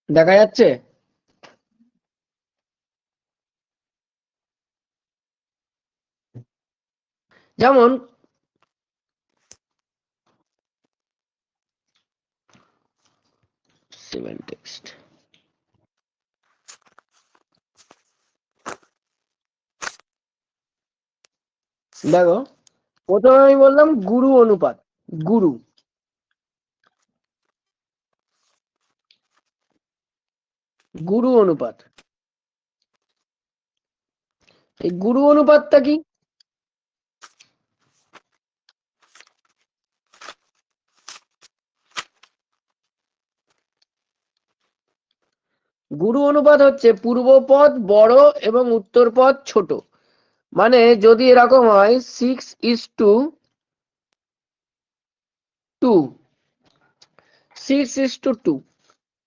দেখা যাচ্ছে? যেমন সেভেন টেক্সট, দেখো প্রথমে আমি বললাম গুরু অনুপাত, গুরু গুরু অনুপাত। এই গুরু অনুপাতটা কি? গুরু অনুপাত হচ্ছে পূর্বপদ বড় এবং উত্তর পদ ছোট। মানে যদি এরকম হয় 6:2, 6:2,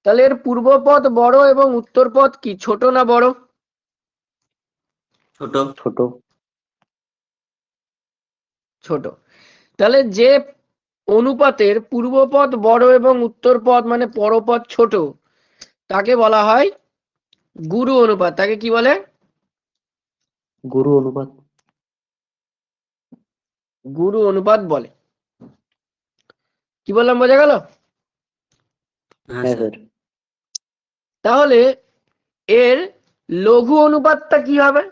তাহলে এর পূর্বপদ বড় এবং উত্তর পদ কি ছোট না বড়? ছোট। ছোট। ছোট। তাহলে যে অনুপাতের পূর্বপদ বড় এবং উত্তর পদ মানে পরপদ ছোট তাকে বলা হয় গুরু অনুপাত। তাকে কি বলে? গুরু অনুপাত। গুরু অনুপাত বলে। কি বললাম, বোঝা গেল? হ্যাঁ হ্যাঁ স্যার। স্যার। তাহলে এর লঘু অনুপাতটা কি হবে?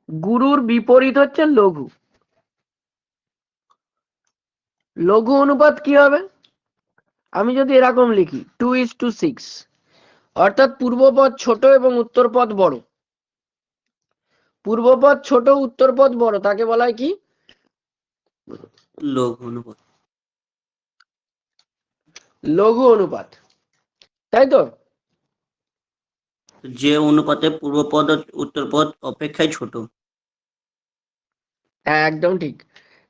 গুরুর বিপরীত হচ্ছে লঘু। লঘু অনুপাত কি হবে? আমি যদি এরকম লিখি 2:6, অর্থাৎ পূর্বপদ ছোট এবং উত্তরপদ বড়। পূর্বপদ ছোট উত্তরপদ বড়, তাকে বলা হয় কি? লঘু অনুপাত। লঘু অনুপাত, তাই তো? যে অনুপাতে পূর্বপদ ও উত্তরপদ অপেক্ষায় ছোট। হ্যাঁ, একদম ঠিক।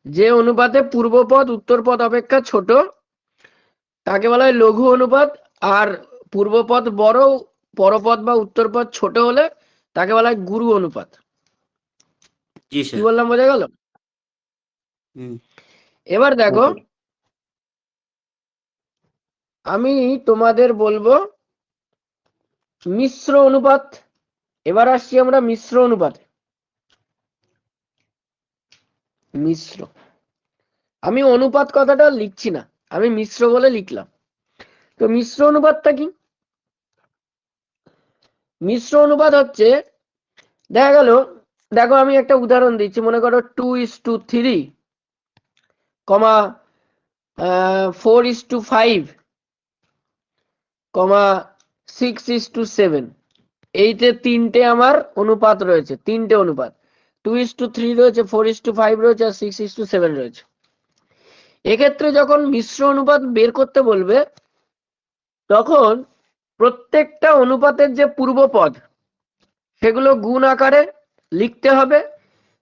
যে অনুপাতে পূর্বপদ উত্তরপদ অপেক্ষা ছোট তাকে বলা হয় লঘু অনুপাত। আর পূর্বপদ বড়, পরপদ বা উত্তরপদ ছোট হলে তাকে বলা হয় গুরু অনুপাত। জি কি স্যার। বললাম, বোঝা গেল? হুম। এবার হ্যাঁ দেখো, স্যার। আমি তোমাদের বলবো মিশ্র অনুপাত। এবার আসছি আমরা মিশ্র অনুপাতে। মিশ্র, আমি অনুপাত কথাটা লিখছি না, আমি মিশ্র বলে লিখলাম। তো মিশ্র অনুপাতটা কি? মিশ্র অনুপাত হচ্ছে, দেখা গেল, দেখো আমি একটা উদাহরণ দিচ্ছি। মনে করো 2:3, 4:5, 6:7। এইতে তিনটে আমার অনুপাত রয়েছে, তিনটে অনুপাত। 2:3 রয়েছে, 4:5 রয়েছে, আর 6:7 রয়েছে। এক্ষেত্রে যখন মিশ্র অনুপাত বের করতে বলবে তখন প্রত্যেকটা অনুপাতের যে পূর্বপদ সেগুলো গুণ আকারে লিখতে হবে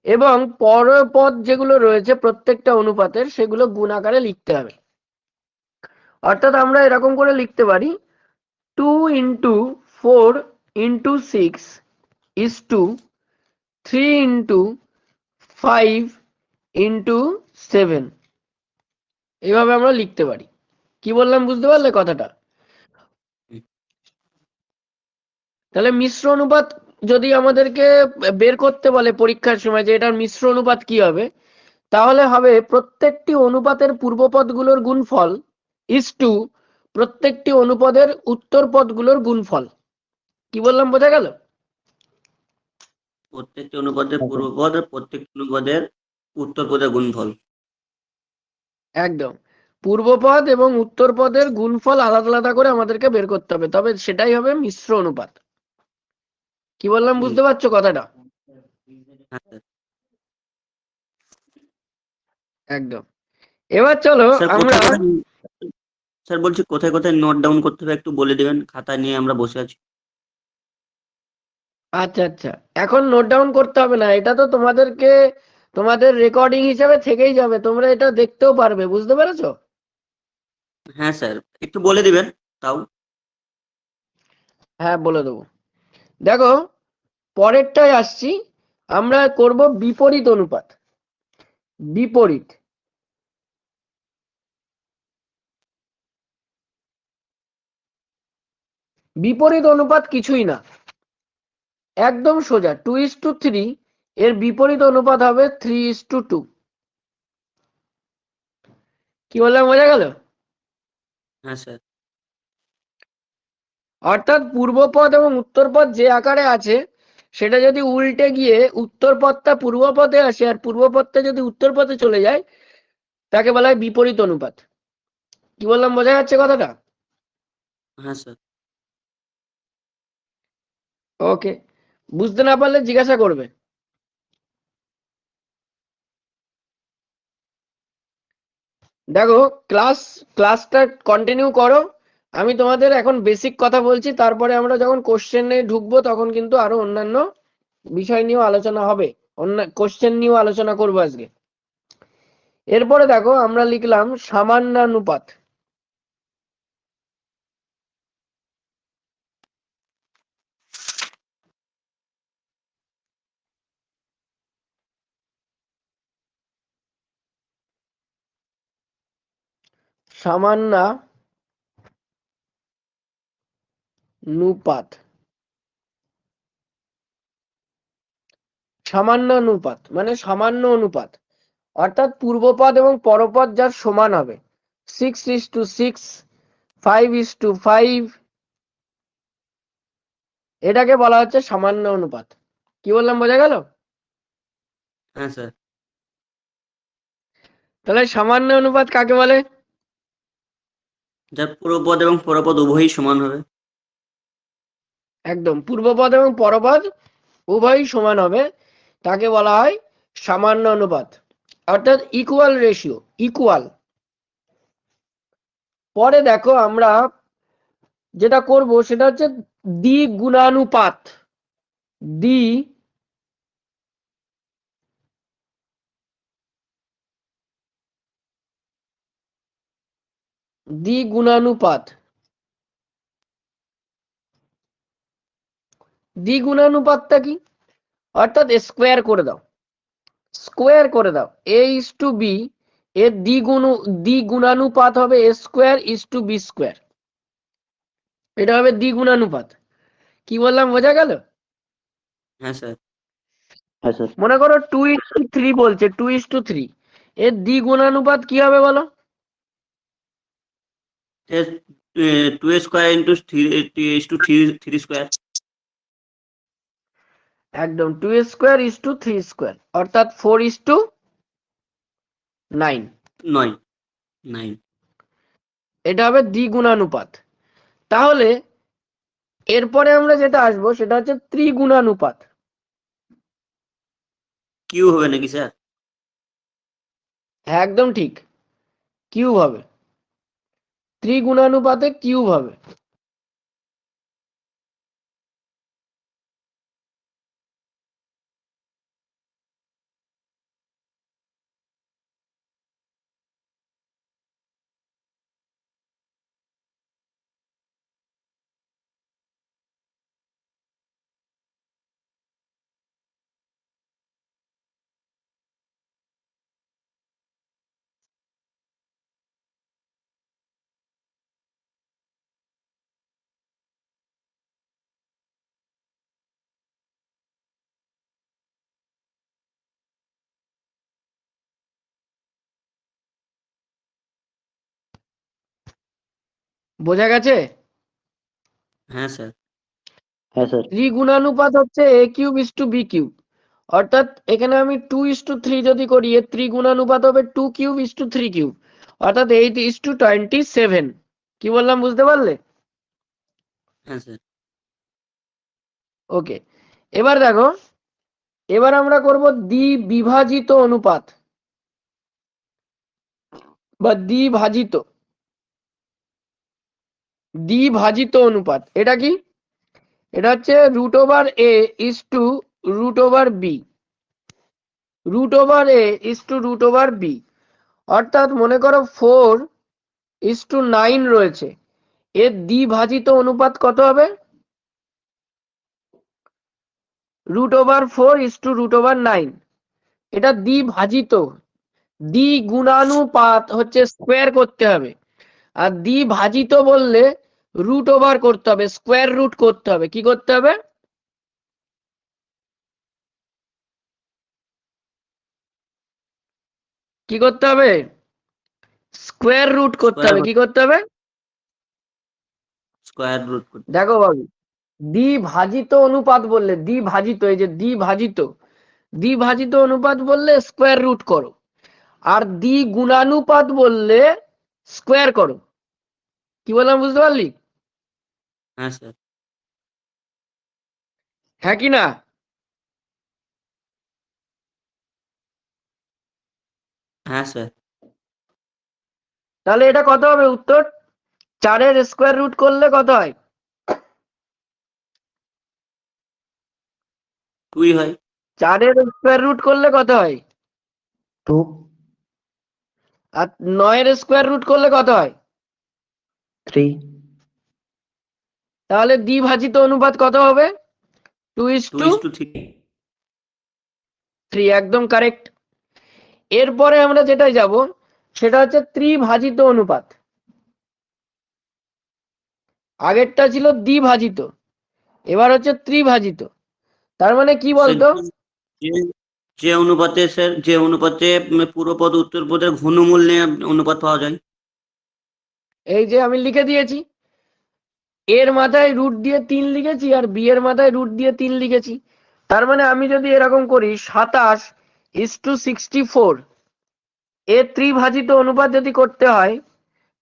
এবং পরপদ যেগুলো রয়েছে প্রত্যেকটা অনুপাতের সেগুলো গুণ আকারে লিখতে হবে। অর্থাৎ আমরা এরকম করে লিখতে পারি 2:4:6:3:5:7। এইভাবে আমরা লিখতে পারি। কি বললাম, বুঝতে পারলে কথাটা? তাহলে মিশ্র অনুপাত যদি আমাদেরকে বের করতে বলে পরীক্ষার সময় যে এটার মিশ্র অনুপাত কি হবে, তাহলে হবে প্রত্যেকটি অনুপাতের পূর্বপদগুলোর গুণফল ইস টু প্রত্যেকটি অনুপদের উত্তর পদগুলোর গুণফল। কি বললাম, বোঝা গেল? প্রত্যেকটি অনুপাদের হ্যাঁ স্যার। পূর্বপদ আর প্রত্যেকটি অনুপাদের উত্তরপদের গুণফল। একদম। পূর্বপদ এবং উত্তর পদের গুণফল আলাদা আলাদা করে আমাদেরকে বের করতে হবে, তবে সেটাই হবে মিশ্র অনুপাত। কি বললাম, হুম। বুঝতে পারছো কথাটা? হ্যাঁ স্যার। একদম। এবার চলো স্যার আমরা, কোথায় কোথায় স্যার বলছি কোথায় কোথায় নোট ডাউন করতে হবে একটু বলে দিবেন, খাতা নিয়ে আমরা বসে আছি। আচ্ছা আচ্ছা, এখন নোট ডাউন করতে হবে না, এটা তো তোমাদেরকে তোমাদের রেকর্ডিং হিসেবে থেকেই যাবে, তোমরা এটা দেখতেও পারবে, বুঝতে পেরেছো? হ্যাঁ স্যার, একটু বলে দিবেন তাও। হ্যাঁ, বলে দেবো। দেখো, পরেরটায় আসছি। আমরা করব বিপরীত অনুপাত। বিপরীত, বিপরীত অনুপাত কিছুই না, একদম সোজা। 2:3 এর বিপরীত অনুপাত হবে 3:2। কি বললাম, বোঝা গেল? হ্যাঁ স্যার। অর্থাৎ পূর্বপদ এবং উত্তরপদ যে আকারে আছে সেটা যদি উল্টে গিয়ে উত্তর পদটা পূর্ব পদে আসে আর পূর্ব পদটা যদি উত্তর পদে চলে যায় তাকে বলা হয় বিপরীত অনুপাত। কি বললাম, বোঝা যাচ্ছে কথাটা? হ্যাঁ স্যার। ওকে, বুঝতে না পারলে জিজ্ঞাসা করবে। দেখো, ক্লাসটা কন্টিনিউ করো। আমি তোমাদের এখন বেসিক কথা বলছি, তারপরে আমরা যখন কোশ্চেনে ঢুকবো তখন কিন্তু আরো অন্যান্য বিষয় নিয়েও আলোচনা হবে, অন্য কোশ্চেন নিয়েও আলোচনা করবো আজকে। এরপরে দেখো আমরা লিখলাম সামান্যানুপাত। সামান্যানুপাত, সামান্যানুপাত মানে সামান্য অনুপাত, অর্থাৎ পূর্বপদ এবং পরপদ যার সমান হবে, 6:6, 5:5, এটাকে বলা হচ্ছে সামান্য অনুপাত। কি বললাম, বোঝা গেল? হ্যাঁ স্যার। তাহলে সামান্য অনুপাত কাকে বলে? যার পূর্বপদ এবং পরপদ উভয়ই সমান হবে। একদম, পূর্বপদ এবং পরপদ উভয়ই সমান হবে, তাকে বলা হয় সামান্য অনুপাত, অর্থাৎ ইকুয়াল রেশিও, ইকুয়াল। পরে দেখো আমরা যেটা করব সেটা হচ্ছে দ্বিগুণানুপাত। দ্বিগুণানুপাত, দ্বিগুণানুপাতটা কি? অর্থাৎ স্কোয়ার করে দাও, স্কোয়ার করে দাও। a:b এর দ্বিগুণানুপাত হবে a²:b²। এটা হবে দ্বিগুণানুপাত। কি বললাম, বোঝা গেল? হ্যাঁ স্যার। হ্যাঁ স্যার। মনে করো 2:3 বলছে, 2:3 এর দ্বিগুণানুপাত কি হবে বলো? 2² ইন্টু 3 একদম, 2²:3², অর্থাৎ 4:9। 9। এটা হবে দ্বিগুণানুপাত। তাহলে এরপরে আমরা যেটা আসবো সেটা হচ্ছে ত্রিগুণানুপাত। কিউ হবে নাকি স্যার? হ্যাঁ, একদম ঠিক, কিউব হবে। ত্রিগুণানুপাতে কিউব হবে। বোঝা গেছে? হ্যাঁ স্যার। হ্যাঁ স্যার। ত্রিগুণানুপাত হচ্ছে a³:b³। অর্থাৎ এখানে আমি 2:3 যদি করি, এর ত্রিগুণানুপাত হবে 2³:3³, অর্থাৎ 8:27। কি বললাম, বুঝতে পারলে? হ্যাঁ স্যার। ওকে, এবার দেখো, এবার আমরা করব দ্বিবিভাজিত অনুপাত বা দ্বিভাজিত অনুপাত। এটা কি? এটা হচ্ছে √a:√b, √a:√b। অর্থাৎ মনে করো 4:9 রয়েছে, এর দ্বিভাজিত অনুপাত কত হবে? √4:9। এটা দ্বিভাজিত, দ্বিগুণানুপাত হচ্ছে স্কোয়ার করতে হবে, আর দ্বিভাজিত বললে রুট ওভার করতে হবে, স্কোয়ার রুট করতে হবে। কি করতে হবে? কি করতে হবে? স্কোয়ার রুট করতে হবে। কি করতে হবে? স্কোয়ার রুট করতে। দেখো বাবু, দ্বিভাজিত অনুপাত বললে, দ্বিভাজিত, এই যে দ্বিভাজিত অনুপাত বললে স্কোয়ার রুট করো, আর দ্বিগুণানুপাত বললে স্কোয়ার করো। কি বললাম বুঝতে পারলি? হ্যাঁ স্যার। হ্যাঁ কি না? হ্যাঁ স্যার। তাহলে এটা কত হবে উত্তর? 4-এর স্কোয়ার রুট করলে কত হয়? 2 হয়। 4-এর স্কোয়ার রুট করলে কত হয়? 2, আর 9-এর স্কোয়ার রুট করলে কত হয়? 3, তাহলে দ্বিভাজিত অনুপাত কত হবে? 2:3। 2:3। একদম কারেক্ট। এরপরে আমরা যেটাই যাব সেটা হচ্ছে ত্রিভাজিত অনুপাত। আগেরটা ছিল দ্বিভাজিত, এবার হচ্ছে ত্রিভাজিত। তার মানে কি বলতো? যে- যে অনুপাতে স্যার, যে অনুপাতে পুরো পদ উত্তর পদের ঘনমূল নিয়ে অনুপাত পাওয়া যায়। এই যে আমি লিখে দিয়েছি, এর মাথায় রুট দিয়ে 3 লিখেছি আর বি এর মাথায় রুট দিয়ে 3 লিখেছি। তার মানে আমি যদি এরকম করি 27:64, এর ত্রিভাজিত অনুপাত যদি করতে হয়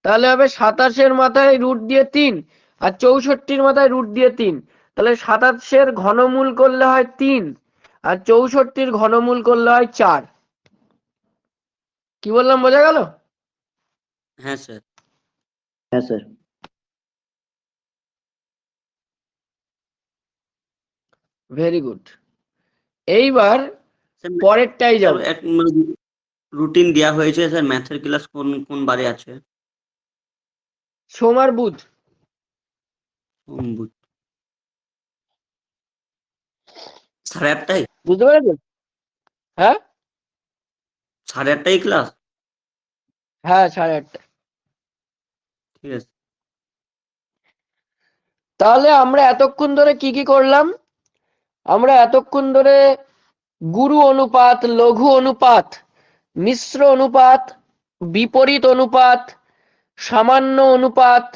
তাহলে হবে 27-এর মাথায় রুট দিয়ে 3 আর 64-র মাথায় রুট দিয়ে 3। তাহলে 27-এর ঘনমূল করলে হয় 3 আর 64-র ঘনমূল করলে হয় 4। কি বললাম বোঝা গেল? হ্যাঁ স্যার। হ্যাঁ স্যার। Very good. এইবার স্যার, পরেরটাই যাব। এক রুটিন দেওয়া হয়েছে স্যার, ম্যাথের ক্লাস কোন কোন বারে আছে? সোম আর বুধ। বুধ। 8:30টায়? বুঝতে পেরেছেন? হ্যাঁ 8:30টায় ক্লাস? হ্যাঁ 8:30। ঠিক আছে। তাহলে আমরা এতক্ষণ ধরে কি কি করলাম? আমরা এতক্ষণ ধরে গুরু অনুপাত, লঘু অনুপাত, মিশ্র অনুপাত, বিপরীত অনুপাত, সামান্য অনুপাত,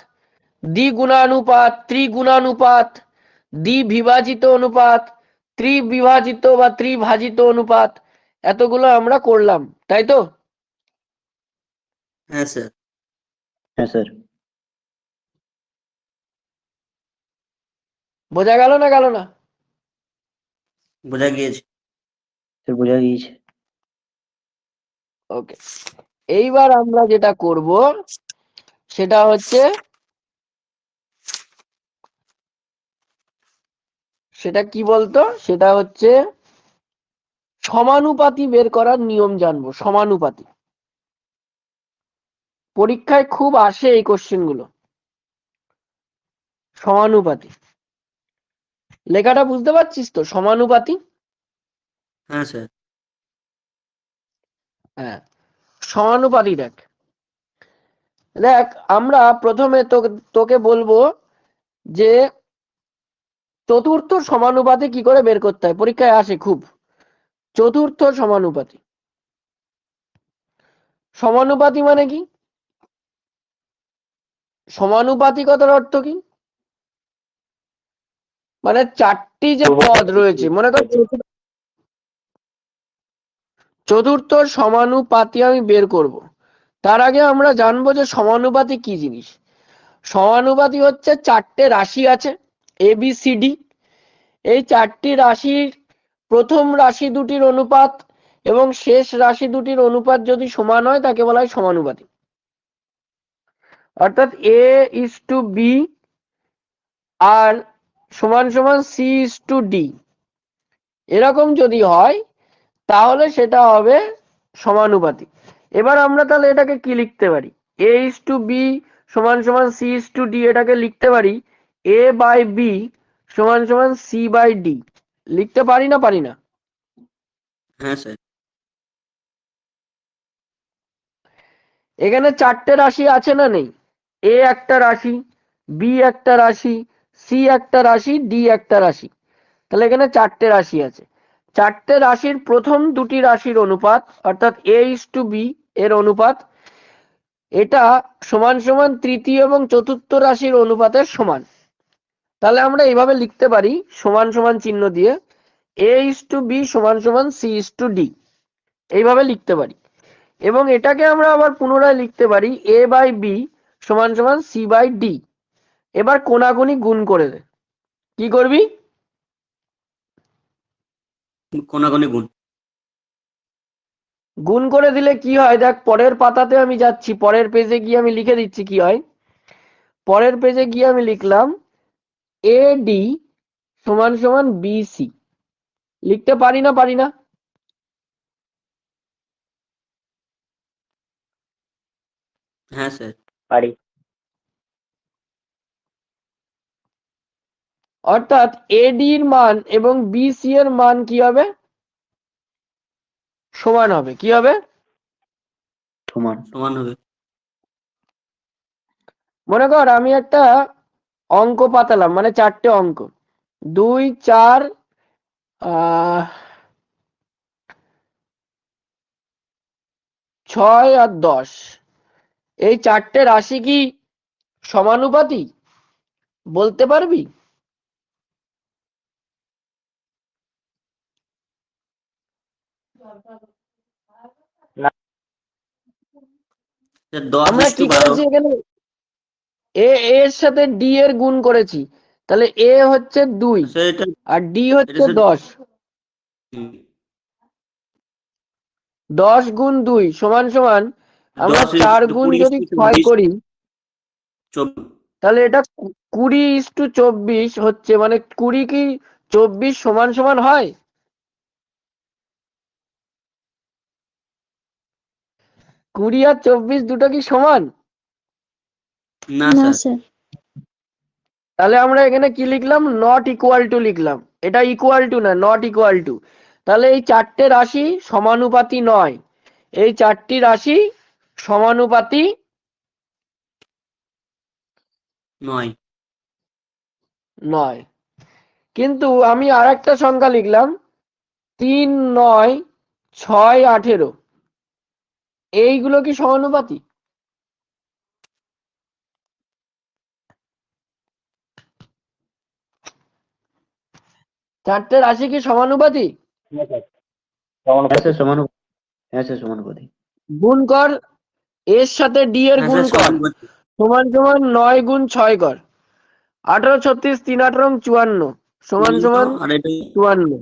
দ্বিগুণানুপাত, ত্রিগুণানুপাত, দ্বিবিভাজিত অনুপাত, ত্রিবিভাজিত বা ত্রিভাজিত অনুপাত, এতগুলো আমরা করলাম, তাই তো? হ্যাঁ স্যার। হ্যাঁ স্যার। বোঝা গেল না গেল না? বোঝা গিয়েছে। স্যার বোঝা গিয়েছে। ওকে, এইবার আমরা যেটা করব সেটা হচ্ছে, সেটা কি বলতো, সেটা হচ্ছে সমানুপাতি বের করার নিয়ম জানবো। সমানুপাতি পরীক্ষায় খুব আসে এই কোশ্চেন গুলো। সমানুপাতি লেখাটা বুঝতে পারছিস তো? সমানুপাতি। হ্যাঁ স্যার। হ্যাঁ, সমানুপাতি। দেখ দেখ আমরা প্রথমে তোকে বলবো যে চতুর্থ সমানুপাতি কি করে বের করতে হয়, পরীক্ষায় আসে খুব। চতুর্থ সমানুপাতি, সমানুপাতি মানে কি? সমানুপাতিকতার অর্থ কি? মানে 4টি যে পদ রয়েছে, মনে কর চতুর্থ সমানুপাতি আমি বের করব, তার আগে আমরা জানবো যে সমানুপাতি কি জিনিস। সমানুপাতি হচ্ছে 4টে রাশি আছে এ বি সি ডি। এই 4টি রাশির প্রথম রাশি দুটির অনুপাত এবং শেষ রাশি দুটির অনুপাত যদি সমান হয় তাকে বলা হয় সমানুপাতি। অর্থাৎ এ ইজ টু বি আর সমান সমান সি ইজ টু ডি, এরকম যদি হয় তাহলে সেটা হবে সমানুপাতি। এবার আমরা তাহলে এটাকে কি লিখতে পারি? এ ইজ টু বি সমান সমান সি ইজ টু ডি, এটাকে লিখতে পারি এ বাই বি সমান সমান সি বাই ডি। লিখতে পারি না পারি না? হ্যাঁ স্যার। এখানে 4টে রাশি আছে না নেই? এ একটা রাশি, বি একটা রাশি, সি একটা রাশি, ডি একটা রাশি। তাহলে এখানে চারটে রাশি আছে। চারটে রাশির প্রথম দুটি রাশির অনুপাত অর্থাৎ এ ইস টু বি এর অনুপাত, এটা সমান সমান তৃতীয় এবং চতুর্থ রাশির অনুপাতের সমান। তাহলে আমরা এইভাবে লিখতে পারি সমান সমান চিহ্ন দিয়ে, এ ইস টু বি সমান সমান সি ইস টু ডি, এইভাবে লিখতে পারি। এবং এটাকে আমরা আবার পুনরায় লিখতে পারি এ বাই বি সমান সমান সি বাই ডি। এবার কোনাকুনি গুণ করে দে। কি করবি? কোনাকুনি গুণ। গুণ করে দিলে কি হয় দেখ, পরের পাতাতে আমি যাচ্ছি, পরের পেজে গিয়ে আমি লিখে দিচ্ছি কি হয়। পরের পেজে গিয়ে আমি লিখলাম এ ডি সমান সমান বি সি। লিখতে পারি না পারি না? হ্যাঁ স্যার। পারি। অর্থাৎ এডি এর মান এবং বিসি এর মান কি হবে? সমান হবে। কি হবে? সমান। সমান হবে। মনে কর আমি একটা অঙ্ক পাতালাম, মানে চারটে অঙ্ক, 2 4 6 আর 10। এই চারটে রাশি কি সমানুপাতি? বলতে পারবি? না। স্যার 10 আমরা ইস টু কি 12। করেছি এখানে? এ এর সাথে ডি এর গুণ করেছি, তাহলে এ হচ্ছে 2 স্যার এটা আর ডি এটা হচ্ছে স্যার 10। 10 গুণ 2 সমান সমান আমরা 10 4 গুণ 20 যদি 6 24 করি, তাহলে এটা 20:24 হচ্ছে, মানে 20 কি 24 সমান সমান হয়? 20 আর 24 দুটো কি সমান? না না স্যার। স্যার। তাহলে আমরা এখানে কি লিখলাম? নট ইকুয়াল টু লিখলাম। এটা ইকুয়াল টু না, নট ইকুয়াল টু। তাহলে এই চারটে রাশি সমানুপাতি নয়। এই চারটি রাশি সমানুপাতি নয়। নয়। কিন্তু আমি আর একটা সংখ্যা লিখলাম 3 9 6 18। এইগুলো কি সমানুপাতি? চারটে রাশি কি সমানুপাতি? হ্যাঁ স্যার সমানুপাতি। হ্যাঁ স্যার সমানুপাতি। গুণ কর, এর সাথে ডি এর হ্যাঁ গুণ স্যার কর, সমানুপাতি। সমান সমান 9 গুণ 6 কর। 18 36 3 18 54 সমান সমান আর এটা 54।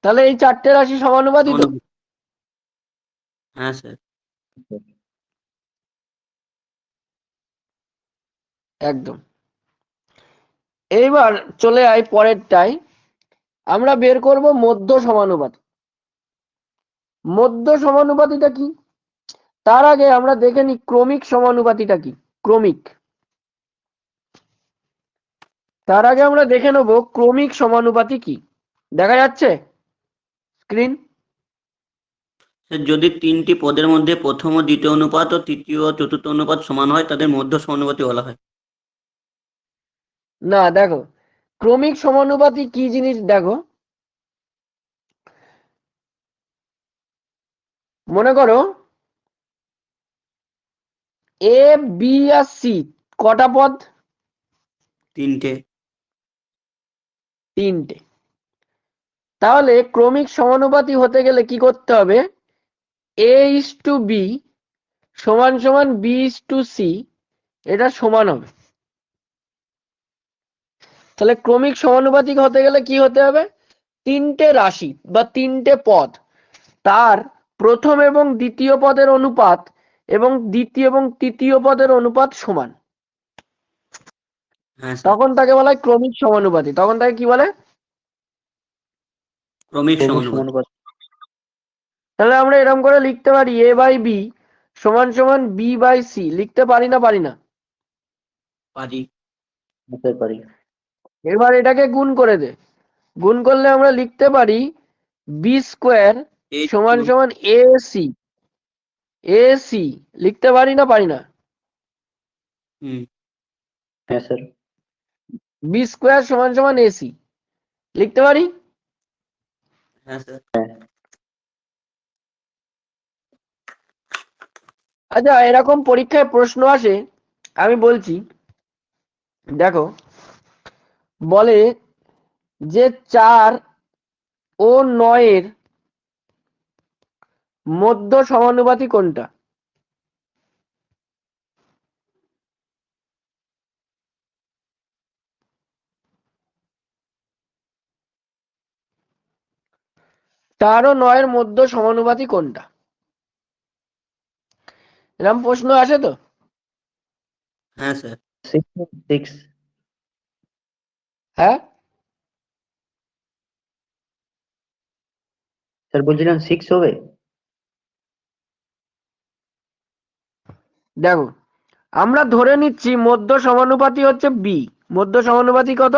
তাহলে এই চারটে রাশি সমানুপাতি তো? সমানুপাতি। হ্যাঁ স্যার। একদম। এইবার চলে আয় পরেরটাই। আমরা বের করব মধ্য সমানুপাতি। মধ্য সমানুপাতিটা কি? তার আগে আমরা দেখে নিই ক্রমিক সমানুপাতিটা কি। ক্রমিক, তার আগে আমরা দেখে নেব ক্রমিক সমানুপাতি কি। দেখা যাচ্ছে স্ক্রিন? স্যার যদি তিনটি পদের মধ্যে প্রথম ও দ্বিতীয় অনুপাত ও তৃতীয় ও চতুর্থ অনুপাত সমান হয় তাদের মধ্য সমানুপাতি বলা হয়। না, দেখো ক্রমিক সমানুপাতি কি জিনিস দেখো। মনে করো এ বি আর সি কটা পদ? তিনটে। তিনটে। তাহলে ক্রমিক সমানুপাতি হতে গেলে কি করতে হবে? এ ইস টু বি সমান সমান বি ইস টু সি, এটা সমান হবে। তাহলে ক্রমিক সমানুপাতিক হতে গেলে কি হতে হবে? তিনটে রাশি বা তিনটে পদ, তার প্রথম এবং দ্বিতীয় পদের অনুপাত এবং দ্বিতীয় এবং তৃতীয় পদের অনুপাত সমান। হ্যাঁ স্যার। তখন তাকে বলা হয় ক্রমিক সমানুপাতি। তখন তাকে কি বলে? ক্রমিক ক্রমিক সমানুপাতি। সমানুপাতি। তাহলে আমরা এরকম করে লিখতে পারি এ বাই বি সমান সমান বি বাই সি। লিখতে পারি না পারি না? পারি। হ্যাঁ স্যার পারি। এবার এটাকে গুণ করে দে। গুণ করলে আমরা লিখতে পারি বি স্কোয়ার এই সমান সমান এ সি। এ সি লিখতে পারি না পারি না? হুম। হ্যাঁ স্যার। বি স্কোয়ার সমান সমান এসি লিখতে পারি। হ্যাঁ স্যার। আচ্ছা, এরকম পরীক্ষায় প্রশ্ন আসে, আমি বলছি, দেখো বলে যে 4 ও 9 এর মধ্য সমানুপাতি কোনটা? চার ও 9 এর মধ্য সমানুপাতি কোনটা? এরকম প্রশ্ন আসে তো? হ্যাঁ স্যার। 6 হ্যাঁ, স্যার বলছিলাম 6 হবে। দেখো আমরা ধরে নিচ্ছি মধ্য সমানুপাতি হচ্ছে বি। মধ্য সমানুপাতি কত?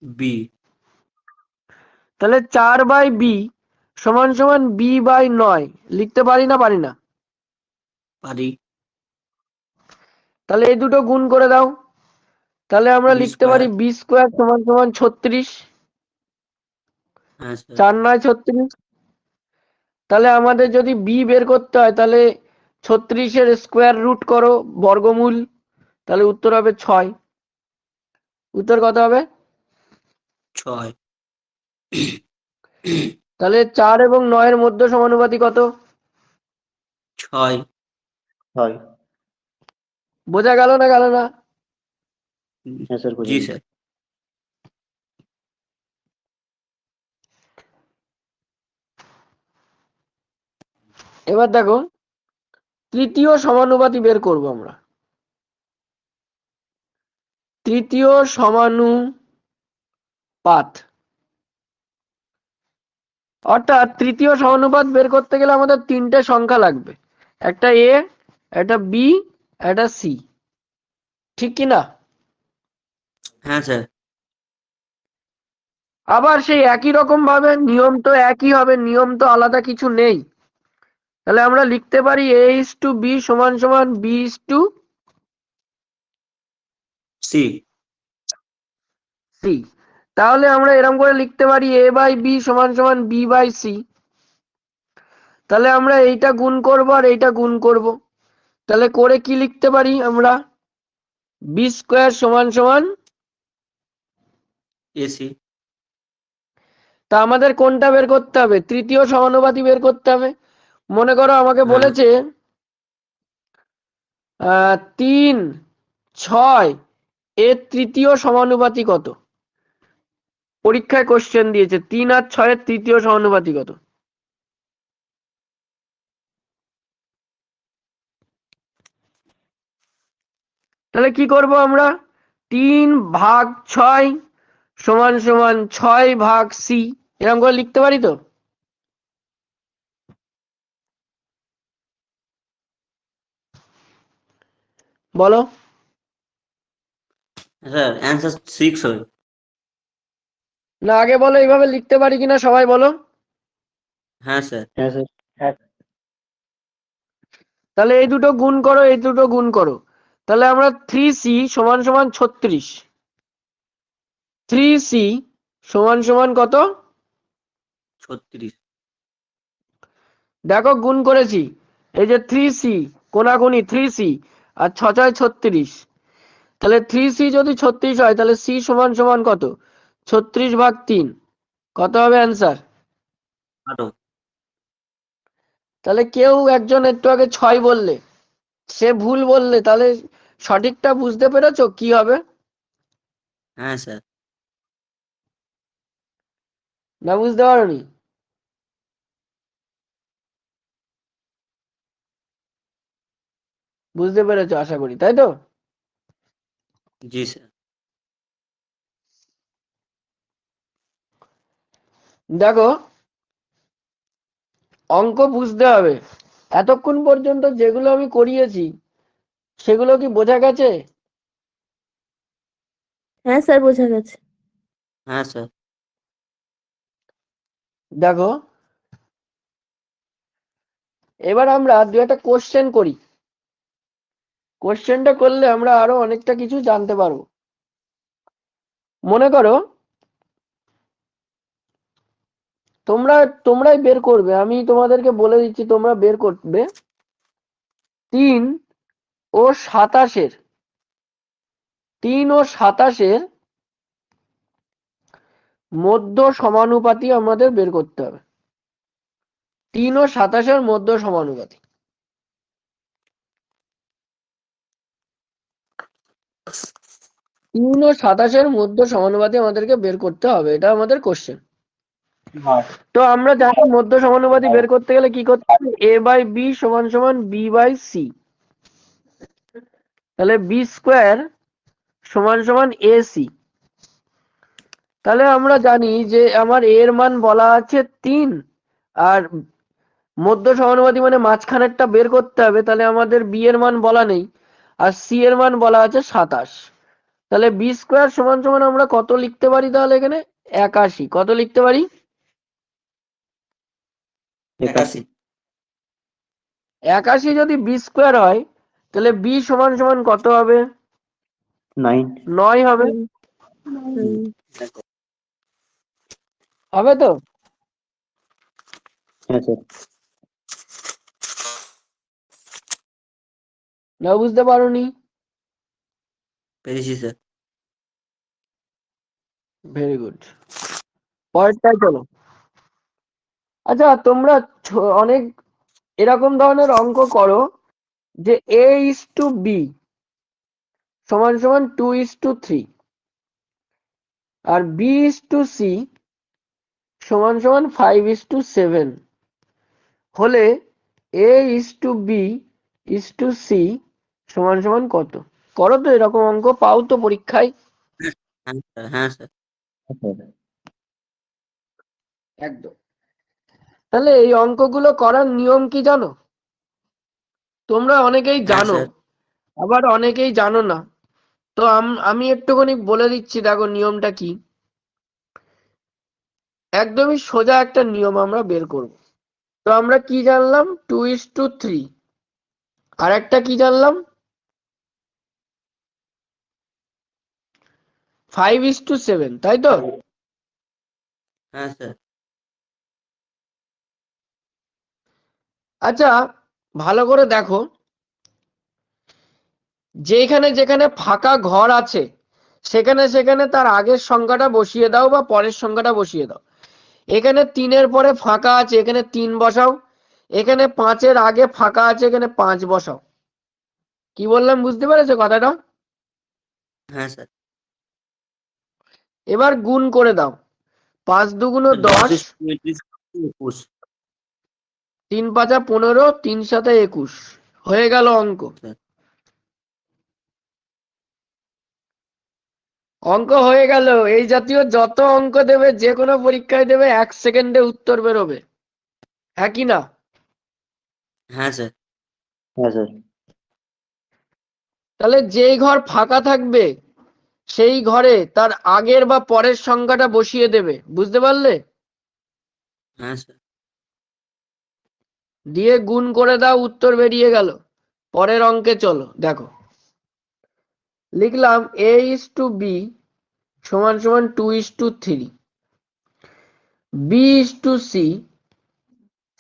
বি। তাহলে 4/b সমান সমান b/9 লিখতে পারি না পারি না? পারি। তাহলে এই দুটো গুণ করে দাও, তাহলে আমরা বি লিখতে পারি স্কোয়ার। বি স্কোয়ার সমান সমান 36। হ্যাঁ স্যার। 4 9 36। তাহলে আমাদের যদি বি বের করতে হয় তাহলে 36-এর স্কোয়ার রুট করো, বর্গমূল, তাহলে উত্তর হবে 6। উত্তর কত হবে? 6। তাহলে 4 এবং 9 এর মধ্য সমানুপাতি কত? 6। হয়। বোঝা গেল না গেল না? হ্যাঁ স্যার জি বুঝলাম। স্যার। এবার দেখো তৃতীয় সমানুপাতি বের করব আমরা। তৃতীয় সমানুপাত, অর্থাৎ তৃতীয় সমানুপাত বের করতে গেলে আমাদের তিনটে সংখ্যা লাগবে, একটা এ, একটা বি, একটা সি, ঠিক কি না? হ্যাঁ স্যার। আবার সেই একই রকম ভাবে নিয়ম তো একই হবে, নিয়ম তো আলাদা কিছু নেই। তাহলে আমরা লিখতে পারি a/b সমান সমান b/c। সি। তাহলে আমরা এরকম করে লিখতে পারি a/b সমান সমান b/c। তাহলে আমরা এইটা গুণ করব আর এইটা গুণ করব, তাহলে করে কি লিখতে পারি আমরা? বি স্কোয়ার সমান সমান, এসি। তা আমাদের কোনটা বের করতে হবে? তৃতীয় সমানুপাতি বের করতে হবে। মনে করো আমাকে হ্যাঁ। বলেছে 3 6 এর তৃতীয় সমানুপাতি কত? পরীক্ষায় কোশ্চেন দিয়েছে 3 আর 6 এর তৃতীয় সমানুপাতি কত? তাহলে কি করব আমরা? 3/6 সমান সমান 6/c, এরকম করে লিখতে পারি তো? বলো। স্যার অ্যান্সার 6 হবে। না, আগে বলো এইভাবে লিখতে পারি কিনা, সবাই বলো। হ্যাঁ স্যার। হ্যাঁ স্যার। হ্যাঁ তাহলে এই দুটো গুণ করো, এই দুটো গুণ করো, তাহলে আমরা 3c সমান সমান 36। 3c সমান সমান কত? 36। দেখো গুণ করেছি, এই যে 3c কোনাকুনি 3c আর 6 6 36। তাহলে 3c যদি 36 হয় তাহলে c সমান সমান কত? 36/3। কত হবে অ্যান্সার? 18। তাহলে কেউ একজন একটু আগে 6 বললে, সে ভুল বললে, তাহলে সঠিকটা বুঝতে পেরেছো কি হবে? হ্যাঁ স্যার। না বুঝতে পারোনি? বুঝতে পেরেছো আশা করি, তাই তো? জি স্যার। দেখো অঙ্ক বুঝতে হবে। এতক্ষণ পর্যন্ত যেগুলো আমি করিয়েছি সেগুলো কি বোঝা গেছে? হ্যাঁ স্যার, বোঝা গেছে। হ্যাঁ স্যার। দেখো এবার আমরা দু একটা কোশ্চেন করি। কোশ্চেনটা করলে আমরা আরো অনেকটা কিছু জানতে পারবো। মনে করো তোমরাই বের করবে, আমি তোমাদেরকে বলে দিচ্ছি, তোমরা বের করবে 3 ও 27-এর 3 ও 27-এর মধ্য সমানুপাতি আমাদের বের করতে হবে। 3 ও 27-এর মধ্য সমানুপাতি। তিন ও 27-এর মধ্য সমানুপাতি আমাদেরকে বের করতে হবে, এটা আমাদের কোশ্চেন। তো আমরা জানি মধ্য সমানুপাতি বের করতে গেলে কি করতে হবে, a বাই বি সমান সমান b বাই সি। তাহলে বি স্কোয়ার সমান সমান AC। তাহলে আমরা জানি যে আমার a এর মান বলা আছে 3, আর মধ্য সমানুপাতি মানে মাঝখানেরটা বের করতে হবে, তাহলে আমাদের b এর মান বলা নেই, আর c এর মান বলা আছে 27। তাহলে বি স্কোয়ার সমান সমান আমরা কত লিখতে পারি তাহলে এখানে 81। কত লিখতে পারি? 81। 81 যদি বি স্কোয়ার হয় তাহলে বি সমান সমান কত হবে? 9 9 হবে। হবে তো? হ্যাঁ স্যার না বুঝতে পারোনি? পেরেছি স্যার। Very good. পরেরটায় চলো। আচ্ছা তোমরা অনেক এরকম ধরনের অঙ্ক করো যে a:b সমান সমান 2:3, আর b:c সমান সমান 5:7 হলে a:b:c সমান সমান কত? করো তো এরকম অঙ্ক, পাও তো পরীক্ষায়। হ্যাঁ স্যার, হ্যাঁ স্যার। একদম। তাহলে এই অঙ্কগুলো করার নিয়ম কি জানো? তোমরা অনেকেই হ্যাঁ জানো, স্যার। আবার অনেকেই জানো না। তো আমি একটুখানি বলে দিচ্ছি, দেখো নিয়মটা কি। একদমই সোজা একটা নিয়ম আমরা বের করব। তো আমরা কি জানলাম? 2:3। আর একটা কি জানলাম? 5:7, তাই তো? হ্যাঁ স্যার। আচ্ছা ভালো করে দেখো, যেখানে যেখানে ফাঁকা ঘর আছে সেখানে সেখানে তার আগের সংখ্যাটা বসিয়ে দাও বা পরের সংখ্যাটা বসিয়ে দাও। এখানে 3-এর পরে ফাঁকা আছে, এখানে 3 বসাও। এখানে 5-এর আগে ফাঁকা আছে, এখানে 5 বসাও। কি বললাম বুঝতে পেরেছো কথাটা? হ্যাঁ স্যার। এবার গুণ করে দাও। 5 দুগুণ 10, 21। 3 পাঁচা 15, 3 সাথে 21। হয়ে গেল অঙ্ক। অঙ্ক হয়ে গেল। এই জাতীয় যত অঙ্ক দেবে, যে কোনো পরীক্ষায় দেবে, 1 সেকেন্ডে উত্তর বেরোবে। হ্যাঁ কি না? হ্যাঁ স্যার। হ্যাঁ স্যার তাহলে যেই ঘর ফাঁকা থাকবে সেই ঘরে তার আগের বা পরের সংখ্যাটা বসিয়ে দেবে। বুঝতে পারলে? হ্যাঁ স্যার। দিয়ে গুণ করে দাও, উত্তর বেরিয়ে গেল। পরের অঙ্কে চলো, দেখো। লিখলাম a:b সমান সমান 2:3, b:c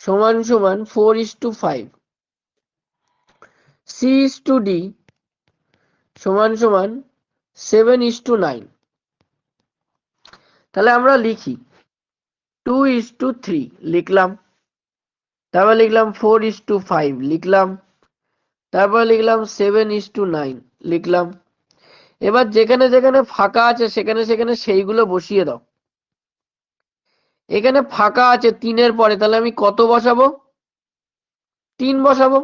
সমান সমান 4:5, c:d সমান সমান 7:9। তাহলে আমরা লিখি 2:3 লিখলাম, তারপর লিখলাম 4:5 লিখলাম, তারপর লিখলাম 7:9 লিখলাম। এবার যেখানে যেখানে ফাঁকা আছে সেখানে সেখানে সেইগুলো বসিয়ে দাও। এখানে ফাঁকা আছে 3-এর পরে, তাহলে আমি কত বসাবো? 3 বসাবো,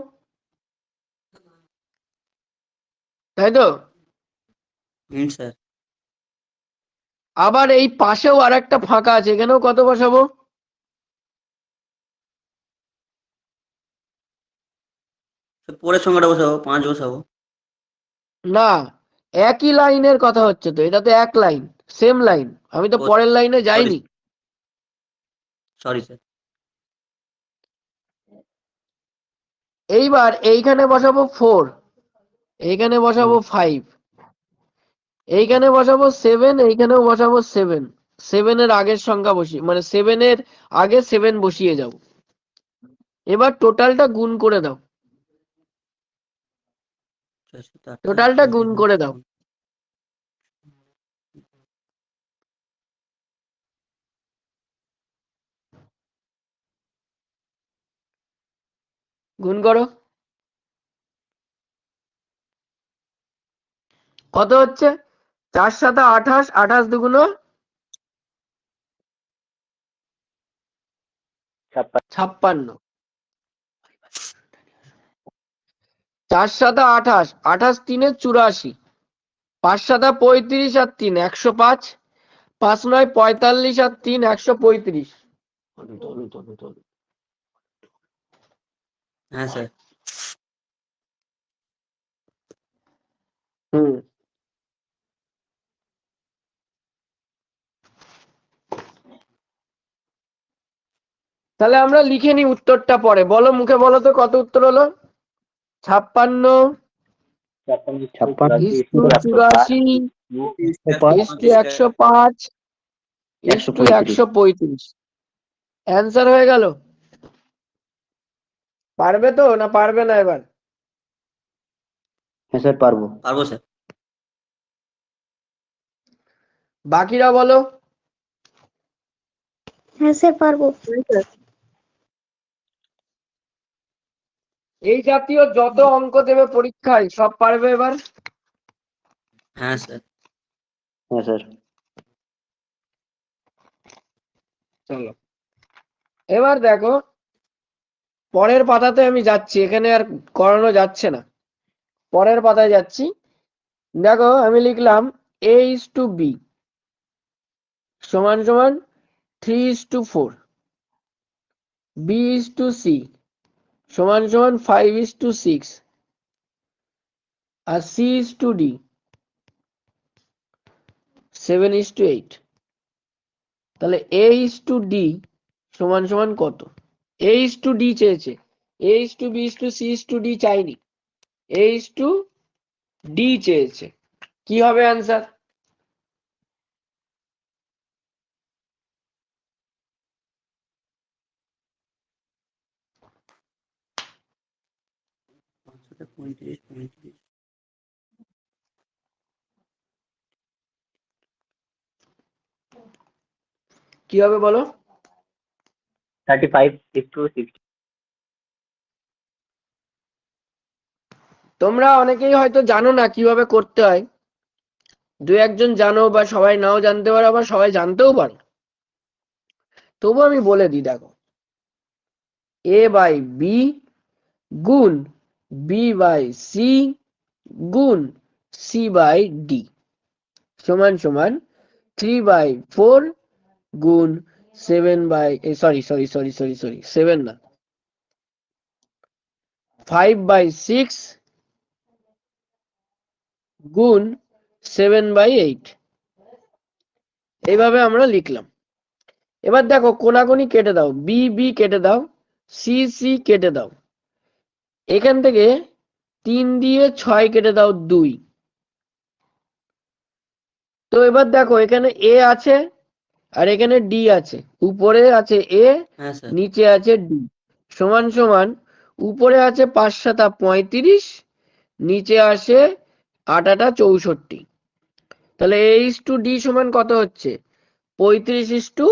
তাই তো? হুম স্যার। আবার এই পাশেও আর একটা ফাঁকা আছে, এখানেও কত বসাবো? পরের সংখ্যাটা বসাবো, 5 বসাবো। না, একই লাইনের কথা হচ্ছে তো, এটা তো এক লাইন, সেম লাইন। আমি তো পরের লাইনে সরি, যাইনি। Sorry sir. এইবার এইখানে বসাবো 4, এইখানে বসাবো 5, এইখানে বসাবো 7, এইখানেও বসাবো 7, 7 এর আগের সংখ্যা বসিয়ে মানে 7 এর আগে 7 বসিয়ে যাও। এবার টোটালটা গুণ করে দাও, টোটালটা গুণ করে দাও। গুণ করো, কত হচ্ছে? 4 7 28, 28 দুগুণ 56, 4 7 28, 28 3 84, 5 7 35 আর 3 105, 5 9 45 আর 3 135। হ্যাঁ স্যার। হুম, তাহলে আমরা লিখে নিই উত্তরটা পরে। বলো, মুখে বলো তো কত উত্তর হলো? 56 56 ইস্টু 84 ইস্টু 105 ইস্টু 135। অ্যান্সার হয়ে গেল। পারবে তো না পারবে না এবার? হ্যাঁ স্যার পারবো। পারবো স্যার। বাকিরা বলো। হ্যাঁ স্যার পারবো। এই জাতীয় যত অঙ্ক দেবে পরীক্ষায় সব পারবে এবার? হ্যাঁ স্যার। হ্যাঁ স্যার। চলো এবার দেখো, পরের পাতাতে আমি যাচ্ছি, এখানে আর করানো যাচ্ছে না, পরের পাতায় যাচ্ছি। দেখো আমি লিখলাম a:b সমান সমান 3:4, b:c সমান সমান 5:6 আর c:d 7:8। তাহলে a:d সমান সমান কত? a:d চেয়েছে, a:b:c:d চাইনি, a:d চেয়েছে। কি হবে অ্যান্সার? কি হবে বলো? 35:60। তোমরা অনেকেই হয়তো জানো না কিভাবে করতে হয়, দু একজন জানো বা সবাই নাও জানতে পারো, আবার সবাই জানতেও পারো। তবু আমি বলে দিই, দেখো a/b গুণ b/c গুণ c/d সমান সমান 3/4 গুণ 7 না 5/6 গুণ 7/8। এইভাবে আমরা লিখলাম। এবার দেখো কোনাকুনি কেটে দাও, বি বি কেটে দাও, সি সি কেটে দাও, এখান থেকে 3 দিয়ে 6 কেটে দাও 2। তো এবার দেখো এখানে এ আছে আর এখানে ডি আছে, উপরে আছে এ, হ্যাঁ স্যার। নিচে আছে ডি সমান সমান, উপরে আছে 5 7 35, নিচে আসে 8 8 64। তাহলে a:d সমান কত হচ্ছে? 35:64।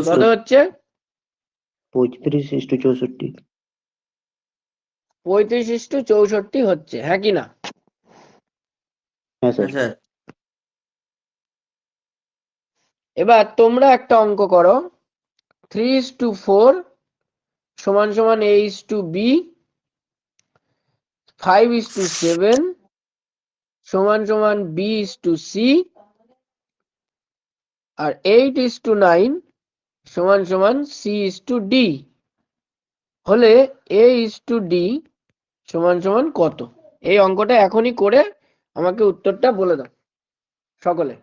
কত হচ্ছে? 35:64। 35:64 হচ্ছে, হ্যাঁ কি না? হ্যাঁ হ্যাঁ স্যার। স্যার। এবার তোমরা একটা অঙ্ক করো, 3:4 সমান সমান a:b, 5:7 সমান সমান b:c আর 8:9 সমান সমান c:d হলে a:d সমান সমান কত? এই অঙ্কটা এখনই করে আমাকে উত্তরটা বলে দাও সকলে।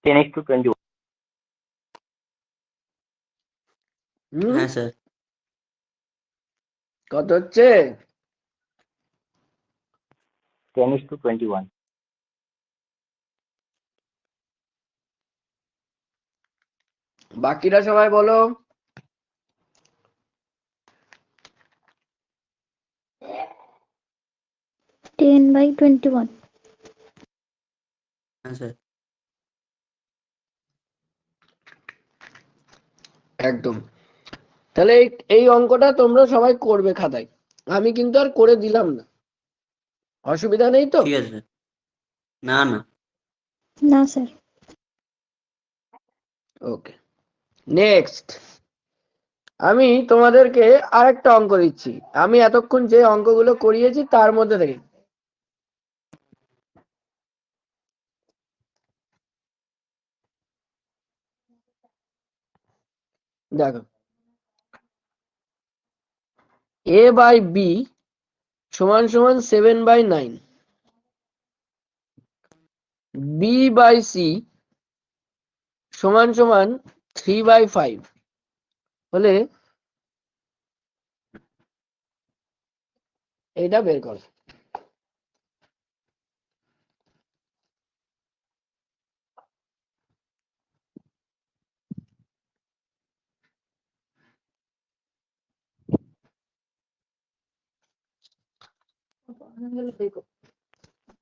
10:21. হ্যাঁ স্যার। কত হচ্ছে? 10:21. বাকিরা সবাই বলো। 10/21. হ্যাঁ স্যার। একদম। তাহলে এই অঙ্কটা তোমরা সবাই করবে খাতায়, আমি কিন্তু আর করে দিলাম না, অসুবিধা নেই তো? ঠিক আছে স্যার। না না। না স্যার। ওকে, নেক্সট আমি তোমাদেরকে আরেকটা অঙ্ক দিচ্ছি। আমি এতক্ষণ যে অঙ্কগুলো করিয়েছি তার মধ্যে থেকে দেখো, a/b সমান সমান 7/9, b/c সমান সমান 3/5 হলে এটা বের করো।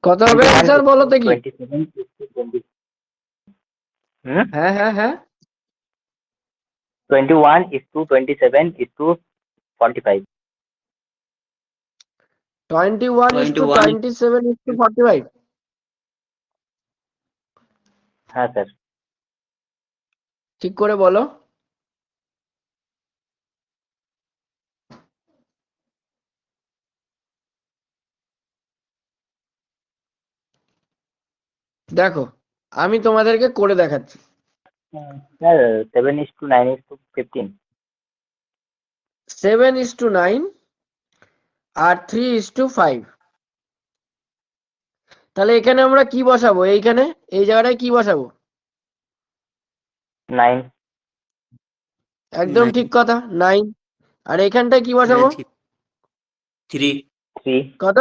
কত হবে 21 অ্যান্সার is বলো to দেখি? 27 is to 20. হ্যাঁ হ্যাঁ হ্যাঁ, 21 is to 27 is to 45. 21:27:45। হ্যাঁ স্যার। ঠিক করে বলো। দেখো আমি তোমাদেরকে করে দেখাচ্ছি। Sir 7 is to 9 is to 15. 7:9 আর 3:5। তাহলে এখানে আমরা কি বসাবো? এইখানে এই জায়গাটায় কি বসাবো? 9. একদম ঠিক কথা, 9। আর এখানটায় কি বসাবো? হ্যাঁ 3 3. কত?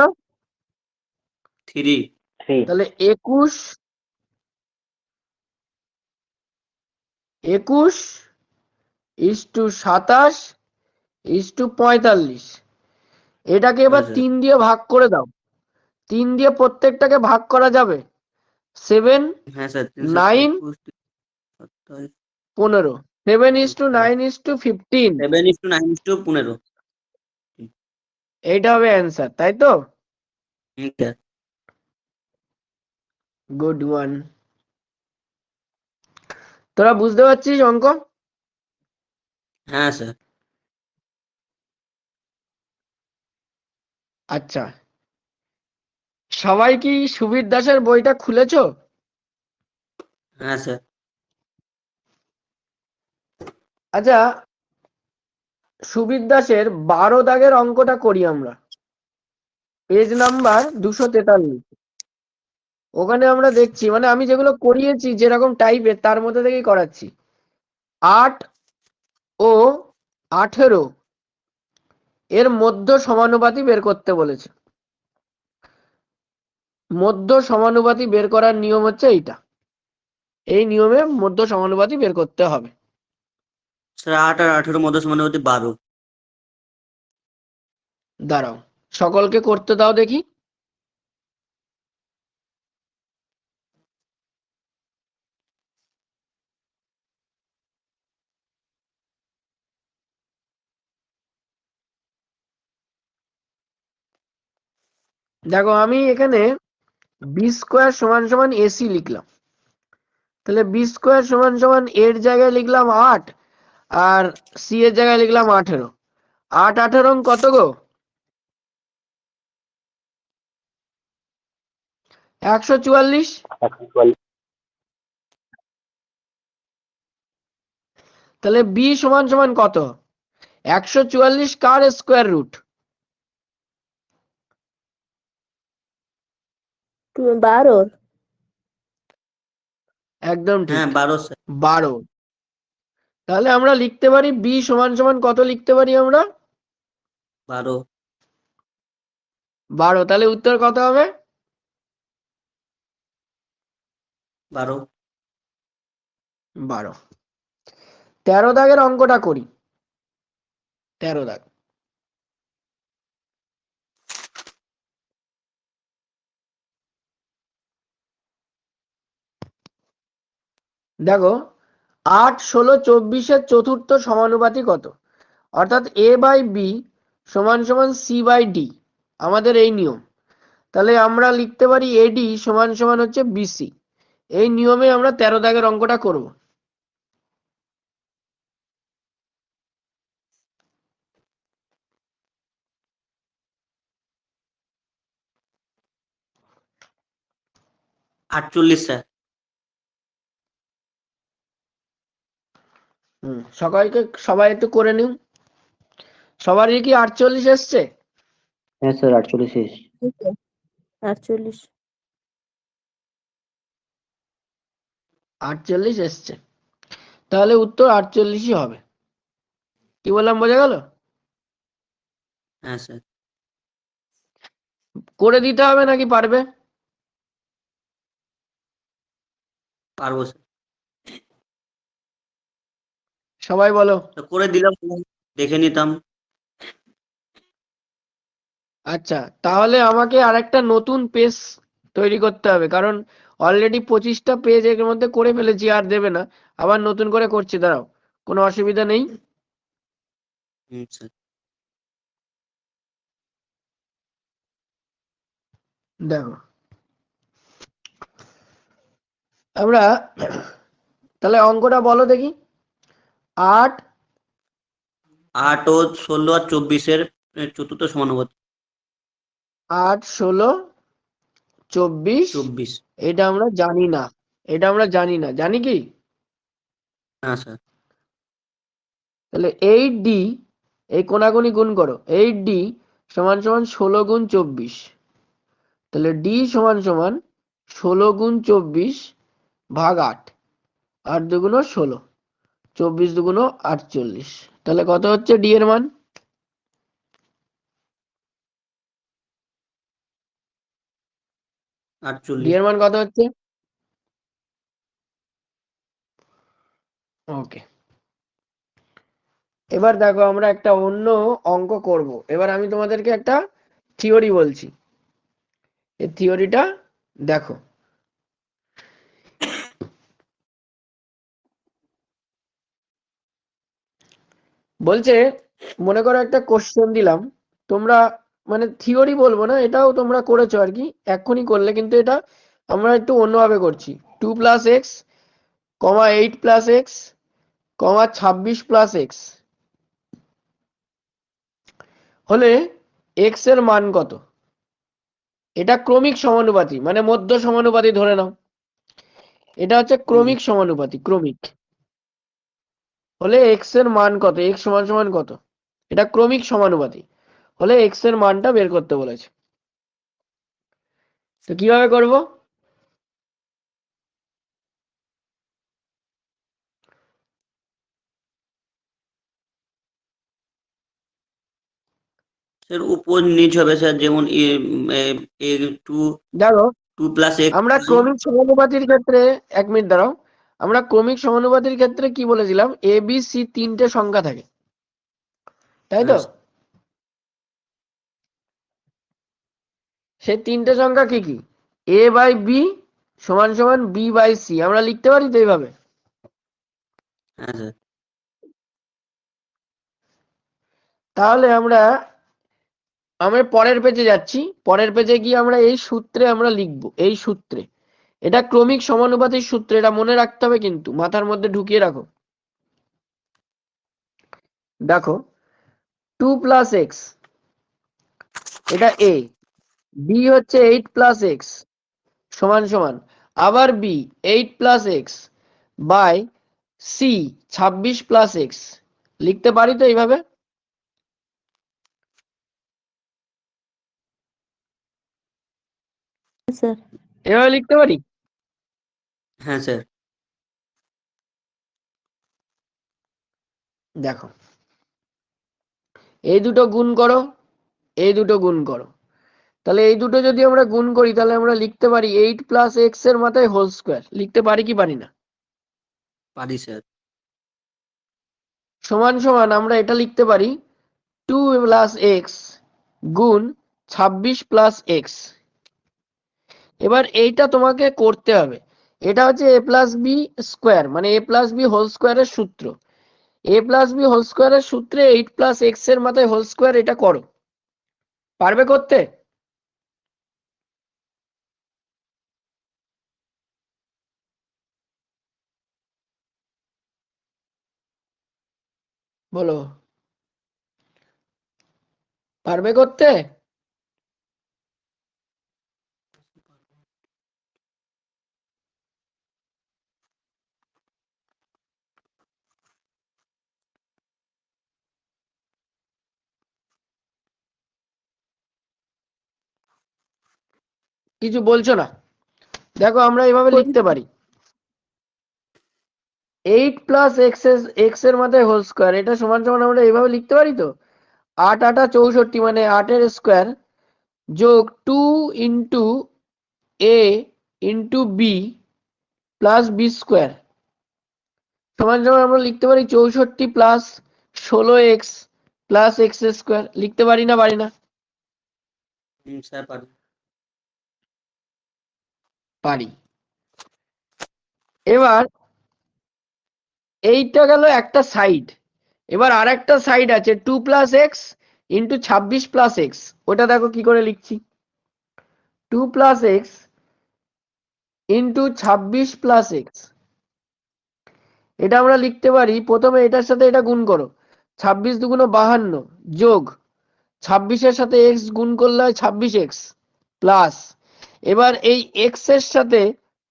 3 3. তাহলে 21:27:45। এটাকে এবার হ্যাঁ স্যার। 3 দিয়ে ভাগ করে দাও। 3 দিয়ে প্রত্যেকটাকে ভাগ করা যাবে। 7, হ্যাঁ স্যার 9, 3 27 15। 7:9:15। 7:9:15। এইটা হবে অ্যান্সার, তাই তো? স্যার। Good one. তোরা বুঝতে পারছিস অঙ্ক? হ্যাঁ স্যার। আচ্ছা, সবাই কি সুবীর দাসের বইটা খুলেছো? হ্যাঁ স্যার। আচ্ছা, সুবীর দাসের 12 দাগের অঙ্কটা করি আমরা, পেজ নাম্বার 243। ওখানে আমরা দেখছি, মানে আমি যেগুলো করিয়েছি যেরকম টাইপের তার মধ্যে থেকেই করাচ্ছি। 8 ও 18 এর মধ্য সমানুপাতি বের করতে বলেছে। মধ্য সমানুপাতি বের করার নিয়ম হচ্ছে এইটা। এই নিয়মে মধ্য সমানুপাতি বের করতে হবে। স্যার 8 আর 18 মধ্যে সমানুপাতি 12। দাঁড়াও, সকলকে করতে দাও দেখি। দেখো আমি এখানে b² সমান সমান AC লিখলাম। তাহলে b² সমান সমান এর জায়গায় লিখলাম 8 আর c এর জায়গায় লিখলাম 18। 8 18 কত গো? 144। 112. তাহলে b সমান সমান কত? 144 কার স্কোয়ার রুট? 12। একদম ঠিক, হ্যাঁ 12 স্যার। 12। তাহলে আমরা লিখতে পারি বি সমান সমান কত লিখতে পারি আমরা? 12। 12। তাহলে উত্তর কত হবে? 12। 12। 13 দাগের অঙ্কটা করি। 13 দাগ। দেখো, 8, 16, 24-এর চতুর্থ সমানুপাতি কত? অর্থাৎ এ বাই বি সমান সমান সি বাই ডি, আমাদের এই নিয়ম। তাহলে আমরা লিখতে পারি এডি সমান সমান হচ্ছে বিসি। এই নিয়মে আমরা 13 দাগের অঙ্কটা করব। আটচল্লিশ স্যার। সবাই একটু করে নিন। সবারই কি 48 এসছে? হ্যাঁ স্যার 48 এসছে। 48। 48 এসছে। তাহলে উত্তর 48ই হবে। কি বললাম বোঝা গেল? হ্যাঁ স্যার। করে দিতে হবে নাকি পারবে? পারবো স্যার। সবাই বলো। তো করে দিলাম, দেখে নিতাম। আচ্ছা, তাহলে আমাকে আরেকটা নতুন পেজ তৈরি করতে হবে, কারণ অলরেডি 25টা পেজ এর মধ্যে করে ফেলেছি, আর দেবে না। আবার নতুন করে করছি, দাঁড়াও, কোনো অসুবিধা নেই। স্যার। দেখো, আমরা তাহলে অঙ্কটা বলো দেখি। 8, 8 ও 16 আর 24-এর চতুর্থ সমানুপাতি। 8, 16, 24। 24। এটা আমরা জানি না, এটা আমরা জানি না, জানি কি? হ্যাঁ স্যার। তাহলে 8d, এই কোনাকুনি গুণ করো। 8d সমান সমান 16 গুণ 24। তাহলে d সমান সমান 16 গুণ 24 ভাগ 8। 8 দুগুণ 16, 24 দুগুণ 48। তাহলে কত হচ্ছে ডি এর মান? ডি 48। এর মান কত হচ্ছে? ওকে। এবার দেখো, আমরা একটা অন্য অঙ্ক করব। এবার আমি তোমাদেরকে একটা থিওরি বলছি, এই থিওরিটা দেখো। বলছে, মনে করো একটা কোশ্চেন দিলাম, তোমরা মানে থিওরি বলবো না, এটাও তোমরা করেছো আর কি, এক্ষুনি করলে, কিন্তু এটা আমরা একটু অন্যভাবে করছি। 2 plus x, 8 plus x, 26 plus x হলে এক্স এর মান কত? এটা ক্রমিক সমানুপাতি, মানে মধ্য সমানুপাতি ধরে নাও। এটা হচ্ছে ক্রমিক সমানুপাতি, ক্রমিক হলে এক্স এর মান কত? এক্স সমান সমান কত? এটা ক্রমিক সমানুপাতি হলে এক্স এর মানটা বের করতে বলেছে। তো কিভাবে করব? স্যার উপর নিচ হবে স্যার, যেমন টু দেখো, 2 প্লাস এক্স। আমরা ক্রমিক সমানুপাতির ক্ষেত্রে, 1 মিনিট দাঁড়াও, আমরা ক্রমিক সমানুপাতির ক্ষেত্রে কি বলেছিলাম? এ বি সি 3টে সংখ্যা থাকে, তাই তো? সেই 3টে সংখ্যা কি কি? এ বাই বি সমান সমান বি বাই সি, আমরা লিখতে পারি তো এইভাবে। হ্যাঁ স্যার। তাহলে আমরা পরের পেজে যাচ্ছি। পরের পেজে গিয়ে আমরা এই সূত্রে আমরা লিখব, এই সূত্রে। এটা ক্রমিক সমানুপাতির সূত্র, এটা মনে রাখতে হবে, কিন্তু মাথার মধ্যে ঢুকিয়ে রাখো। দেখো, 2 প্লাস এক্স, এটা এ, বি হচ্ছে 8 প্লাস এক্স সমান সমান, আবার B 8 plus X by C 26 plus X. লিখতে পারি তো এইভাবে? স্যার। এভাবে লিখতে পারি। হ্যাঁ স্যার। দেখো, এই দুটো গুণ করো, এই দুটো গুণ করো, তাহলে এই দুটো যদি আমরা গুণ করি তাহলে আমরা লিখতে পারি 8 প্লাস এক্স এর মাথায় হোল স্কোয়ার। লিখতে পারি কি পারি না? পারি স্যার। সমান সমান আমরা এটা লিখতে পারি 2 প্লাস এক্স গুণ 26 প্লাস এক্স। এবার এইটা তোমাকে করতে হবে। এটা হচ্ছে এ প্লাস বি স্কোয়ার, মানে এ প্লাস বি হোল স্কোয়ারের সূত্র। এ প্লাস বি হোল স্কোয়ারের সূত্রে 8 প্লাস এক্স এর মাথায় হোল স্কোয়ার, এটা করো। পারবে করতে? বলো, পারবে করতে? কিছু বলছো না? দেখো, আমরা এভাবে লিখতে পারি 8 প্লাস এক্স এর মাথায় হোল স্কোয়ার, এটা সমান সমান আমরা এইভাবে লিখতে পারি তো 8 8 64, মানে 8 এর স্কোয়ার যোগ 2 into A into B plus B square সমান সমান আমরা লিখতে পারি 64 plus 16x plus x square. লিখতে পারি না পারি না? স্যার পারি। পারি। এবার এইটা গেল একটা সাইড। এবার আর একটা সাইড আছে 2 plus x into 26 plus x. ওটা দেখো কি করে লিখছি। 2 plus x into 26 plus x, এটা আমরা লিখতে পারি প্রথমে এটার সাথে এটা গুণ করো, 26 দুগুণ 52 যোগ 26-এর সাথে এক্স গুণ করলে হয় 26x প্লাস, এবার এই এক্স এর সাথে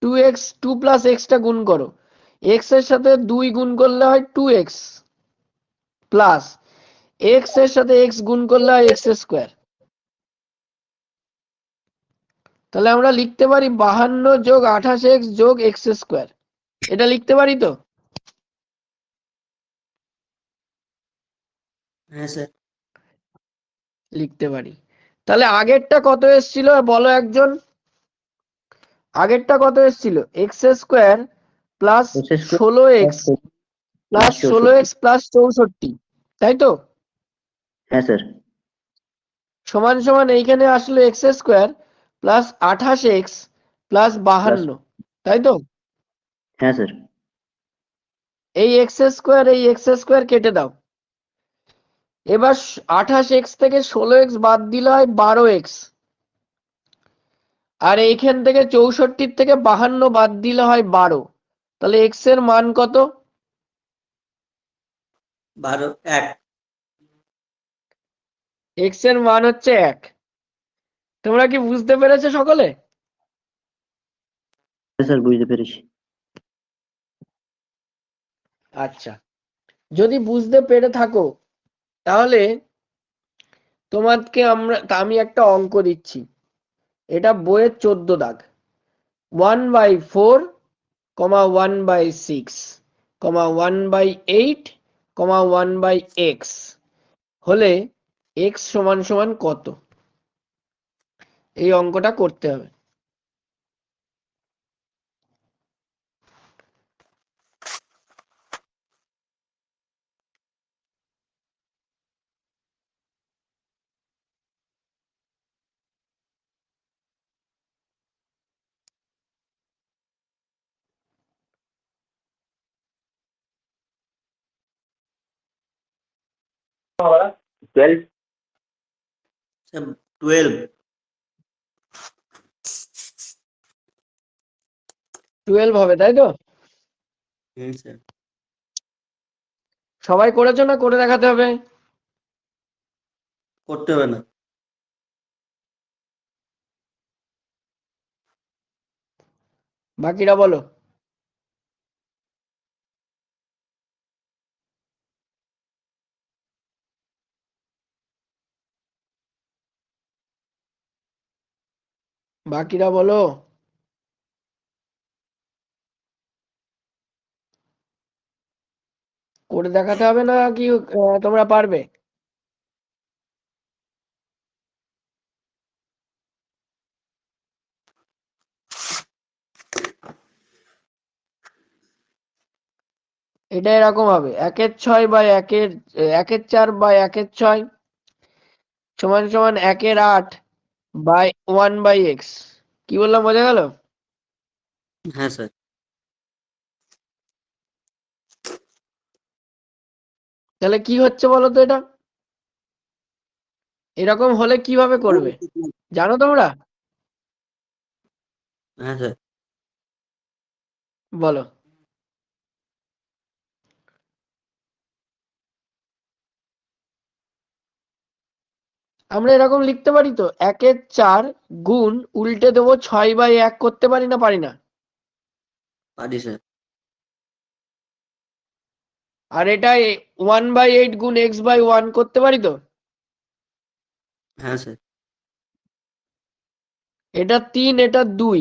2x 2 প্লাস এক্সটা গুণ করো, এক্স এর সাথে 2 গুণ করলে হয় 2x প্লাস এক্স এর সাথে এক্স গুণ করলে হয় এক্স স্কোয়ার। তাহলে আমরা লিখতে পারি 52 যোগ 28x যোগ এক্স স্কোয়ার। এটা লিখতে পারি তো? হ্যাঁ স্যার। লিখতে পারি। তাহলে আগেরটা কত এসেছিল বলো একজন? আগেরটা কত এসেছিল? X square plus x square 16x plus 16x plus 64, তাই তো? হ্যাঁ স্যার। সমান সমান এইখানে আসলো x square plus 28x plus 52, তাই তো? হ্যাঁ স্যার। এই এক্স স্কোয়ার কেটে দাও। এবার 28x থেকে 16x বাদ দিলে হয় 12x, আর এইখান থেকে 64 থেকে 52 বাদ দিলে হয় 12। তাহলে এক্স এর মান কত? 12 1। এক্স এর মান হচ্ছে 1। তোমরা কি বুঝতে পেরেছো সকলে? হ্যাঁ স্যার, বুঝতে পেরেছি। আচ্ছা, যদি বুঝতে পেরে থাকো তাহলে তোমাকে আমি একটা অঙ্ক দিচ্ছি। এটা বইয়ের 14 দাগ। 1/4, 1/6, 1/8, 1/x হলে x সমান সমান কত? এই অঙ্কটা করতে হবে। স্যার 12। 12 হবে, তাই তো? হ্যাঁ স্যার। সবাই করেছো না করে দেখাতে হবে? করতে হবে না। বাকিরা বলো। বাকিরা বলো। করে দেখাতে হবে না কি তোমরা পারবে? এটা এরকম হবে 1/6 বাই 1/4 সমান সমান 1/8 বাই 1/x। কি বললাম, বোঝা গেল? হ্যাঁ স্যার। তাহলে কি হচ্ছে বলো তো এটা? এরকম হলে কিভাবে করবে জানো তোমরা? হ্যাঁ স্যার। বলো। আমরা এরকম লিখতে পারি তো, 1/4 গুণ উল্টে দেবো 6/1 করতে পারি না পারি না? পারি স্যার। আর এটা 1/8 গুণ x/1 করতে পারি তো? হ্যাঁ স্যার। এটা 3, এটা 2,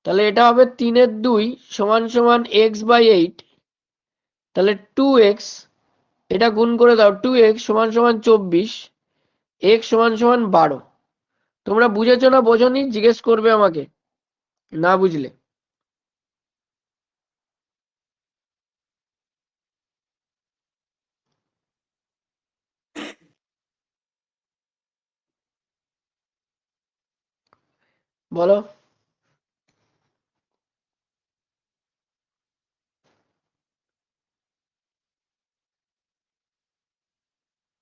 তাহলে এটা হবে 3/2 সমান সমান x/8। তাহলে 2x, এটা গুণ করে দাও, 2x সমান সমান 24, x সমান সমান 12। তোমরা বুঝেছো না বোঝোনি জিজ্ঞেস করবে আমাকে, না বুঝলে। বলো।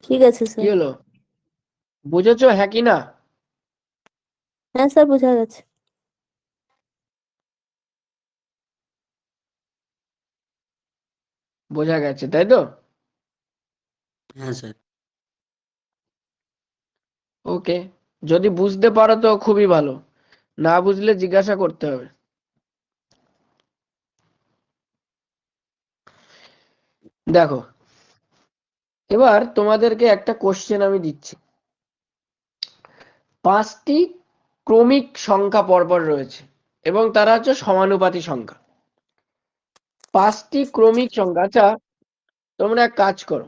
ঠিক আছে কি স্যার। হলো, বুঝেছো হ্যাঁ কি না? হ্যাঁ স্যার, বোঝা গেছে। বোঝা গেছে তাই তো? হ্যাঁ স্যার। ওকে, যদি বুঝতে পারো তো খুবই ভালো, না বুঝলে জিজ্ঞাসা করতে হবে। দেখো, এবার তোমাদেরকে একটা কোশ্চেন আমি দিচ্ছি। 5টি ক্রমিক সংখ্যা পরপর রয়েছে এবং তারা হচ্ছে সমানুপাতি সংখ্যা। 5টি ক্রমিক সংখ্যা। আচ্ছা, তোমরা এক কাজ করো,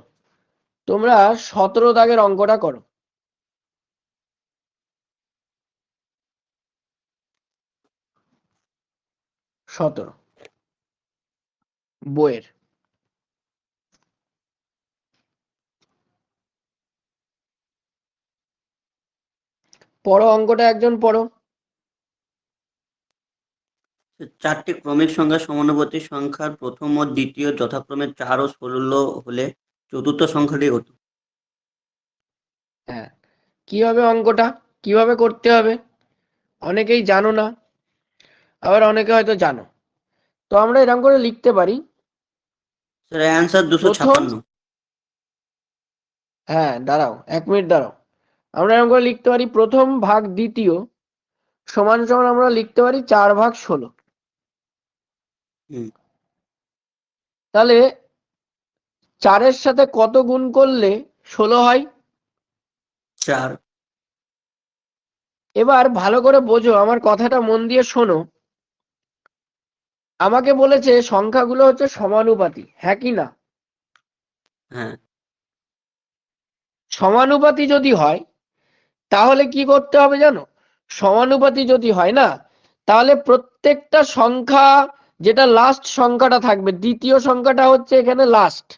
তোমরা 17 দাগের অঙ্কটা করো। সতেরো বইয়ের। পড়ো অঙ্কটা, একজন পড়ো। চারটি ক্রমিক সংখ্যা সমানুপাতিক সংখ্যার প্রথম ও দ্বিতীয় যথাক্রমে 4 ও 16 হলে চতুর্থ সংখ্যাটি হতো। হ্যাঁ, কি হবে অঙ্কটা, কিভাবে করতে হবে? অনেকেই জানো না, আবার অনেকে হয়তো জানো। তো আমরা এরকম করে লিখতে পারি। স্যার অ্যান্সার প্রথম, 256। হ্যাঁ দাঁড়াও 1 মিনিট দাঁড়াও। আমরা এরকম করে লিখতে পারি প্রথম ভাগ দ্বিতীয় সমান সমান আমরা লিখতে পারি 4/16। হুম। তাহলে 4-এর সাথে কত গুণ করলে 16 হয়? 4। এবার ভালো করে বোঝো, আমার কথাটা মন দিয়ে শোনো। আমাকে বলেছে সংখ্যাগুলো হচ্ছে সমানুপাতি, হ্যাঁ কি না? হ্যাঁ সমানুপাতি যদি হয় তাহলে কি করতে হবে জানো? সমানুপাতি যদি হয় না, তাহলে প্রত্যেকটা সংখ্যা, যেটা লাস্ট সংখ্যাটা থাকবে, দ্বিতীয় সংখ্যাটা হচ্ছে এখানে লাস্ট,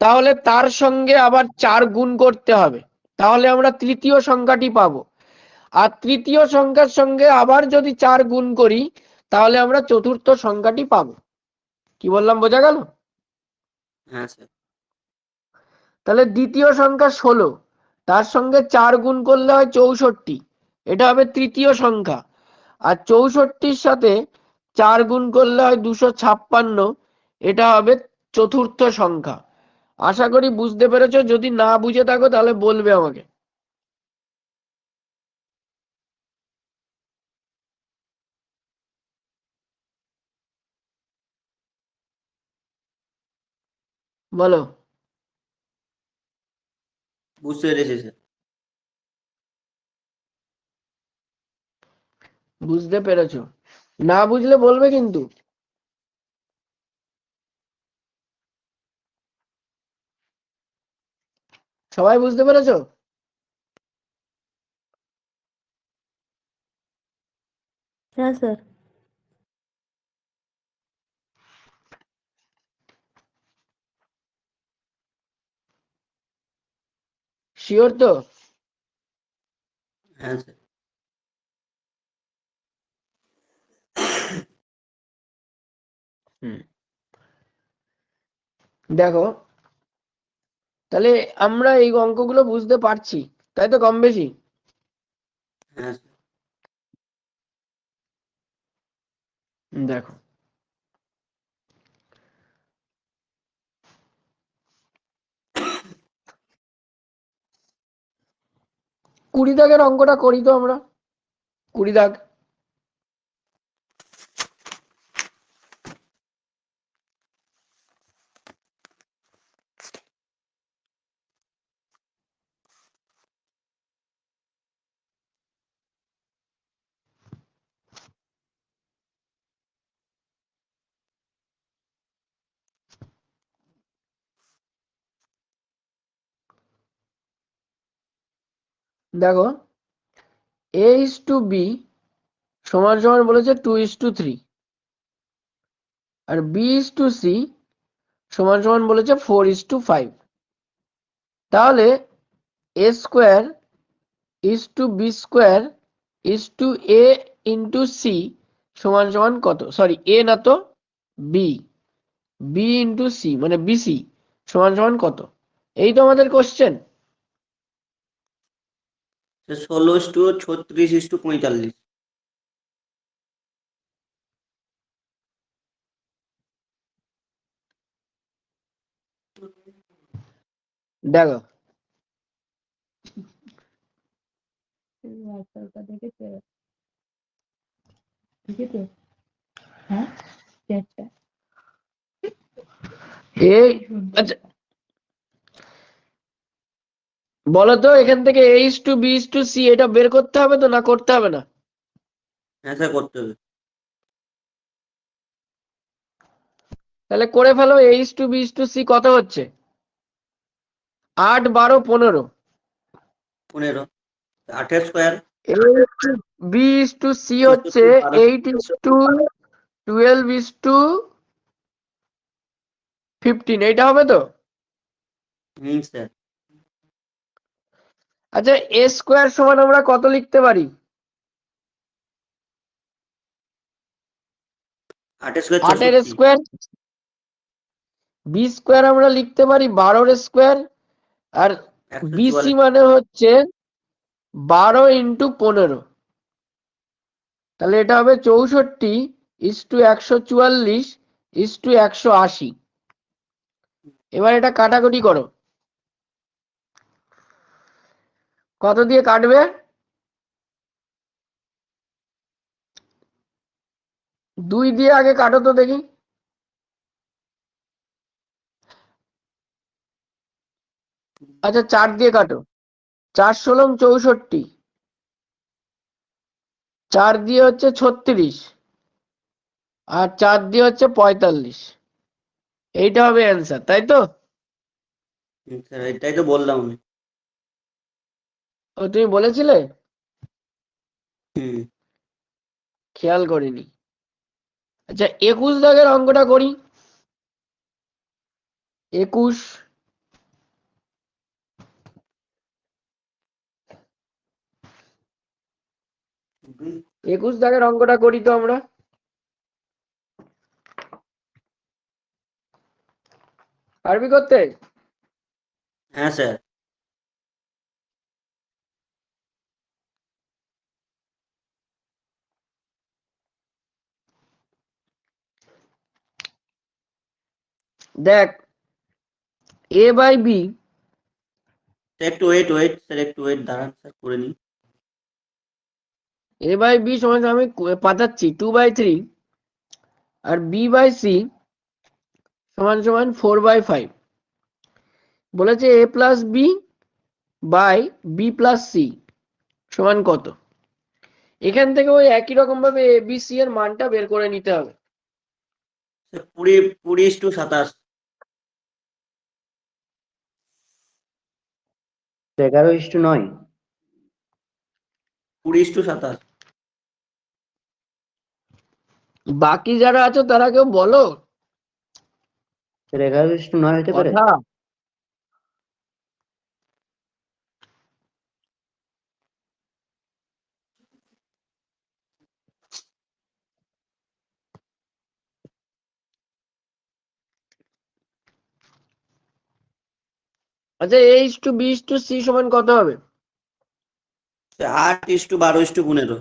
তাহলে তার সঙ্গে আবার 4 গুণ করতে হবে, তাহলে আমরা তৃতীয় সংখ্যাটি পাবো। আর তৃতীয় সংখ্যার সঙ্গে আবার যদি 4 গুণ করি, তাহলে আমরা চতুর্থ সংখ্যাটি পাবো। কি বললাম, বোঝা গেল? হ্যাঁ স্যার। তাহলে দ্বিতীয় সংখ্যা 16, তার সঙ্গে 4 গুণ করলে হয় 64, এটা হবে তৃতীয় সংখ্যা। আর 64-র সাথে 4 গুণ করলে হয় 256, এটা হবে চতুর্থ সংখ্যা। আশা করি বুঝতে পেরেছো, যদি না বুঝে থাকো তাহলে বলবে আমাকে। বলো। বুঝতে পেরেছি স্যার। বুঝতে পেরেছো? না বুঝলে বলবে কিন্তু। সবাই বুঝতে পেরেছো? হ্যাঁ স্যার। শিওর তো? হ্যাঁ স্যার। হুম। দেখো, তাহলে আমরা এই অঙ্কগুলো বুঝতে পারছি, তাই তো কম বেশি? হ্যাঁ স্যার। দেখো, কুড়ি দাগের অঙ্কটা করি তো আমরা। 20 দাগ। দেখো, a is to b সমান সমান বলেছে 2:3, আর b is to c সমান সমান বলেছে 4:5। তাহলে a square is to b square is to a into c সমান সমান কত? সরি, a না তো, b, b into c মানে bc সমান সমান কত? এই তো আমাদের কোশ্চেন। 16:36:45। দেখো, এই আচ্ছা বলো তো, এখান থেকে a is to b is to c এটা বের করতে হবে তো, না করতে হবে না? হ্যাঁ স্যার, করতে হবে। তাহলে করে ফেলো। a is to b is to c কত হচ্ছে? 8, 12, 15। 15। 8 square a is to b is to c হচ্ছে 12। 8 is to 12 is to 15। এইটা হবে তো? হুম স্যার। আচ্ছা, a স্কোয়ার সমান আমরা কত লিখতে পারি? 8 স্কোয়ার 8 এর 64। স্কোয়ার। b স্কোয়ার আমরা লিখতে পারি 12 এর স্কোয়ার। আর bc 144। মানে হচ্ছে 12 ইন্টু 15। তাহলে এটা হবে 64 is to 144 is to 180। এবার এটা কাটাকুটি করো, কত দিয়ে কাটবে? 2 দিয়ে আগে কাটো তো দেখি। আচ্ছা 4 দিয়ে কাটো। 4 ষোলং 64, 4 দিয়ে হচ্ছে 36, আর 4 দিয়ে হচ্ছে 45। এইটা হবে অ্যান্সার, তাই তো? হুম স্যার, এটাই তো বললাম আমি। ও, তুমি বলেছিলে? হুম। খেয়াল করিনি। আচ্ছা 21 দাগের অঙ্কটা করি। 21, 21 দাগের অঙ্কটা করি তো আমরা। পারবি করতে? হ্যাঁ স্যার। দেখ, a বাই b, স্যার একটু ওয়েট স্যার, একটু ওয়েট দাঁড়ান স্যার, করে নিই। a বাই b সমান আমি পাঠাচ্ছি 2/3, আর b বাই c সমান সমান 4/5। বলেছে a plus b by b plus c সমান কত? এখান থেকে ওই একই রকম ভাবে এ বি সি এর মানটা বের করে নিতে হবে। স্যার 20:27। 11:9। 20:27। বাকি যারা আছো তারা কেউ বলো 11:9 হতে পারে। কথা। আচ্ছা A:B:C সমান কত হবে? 8:12:15।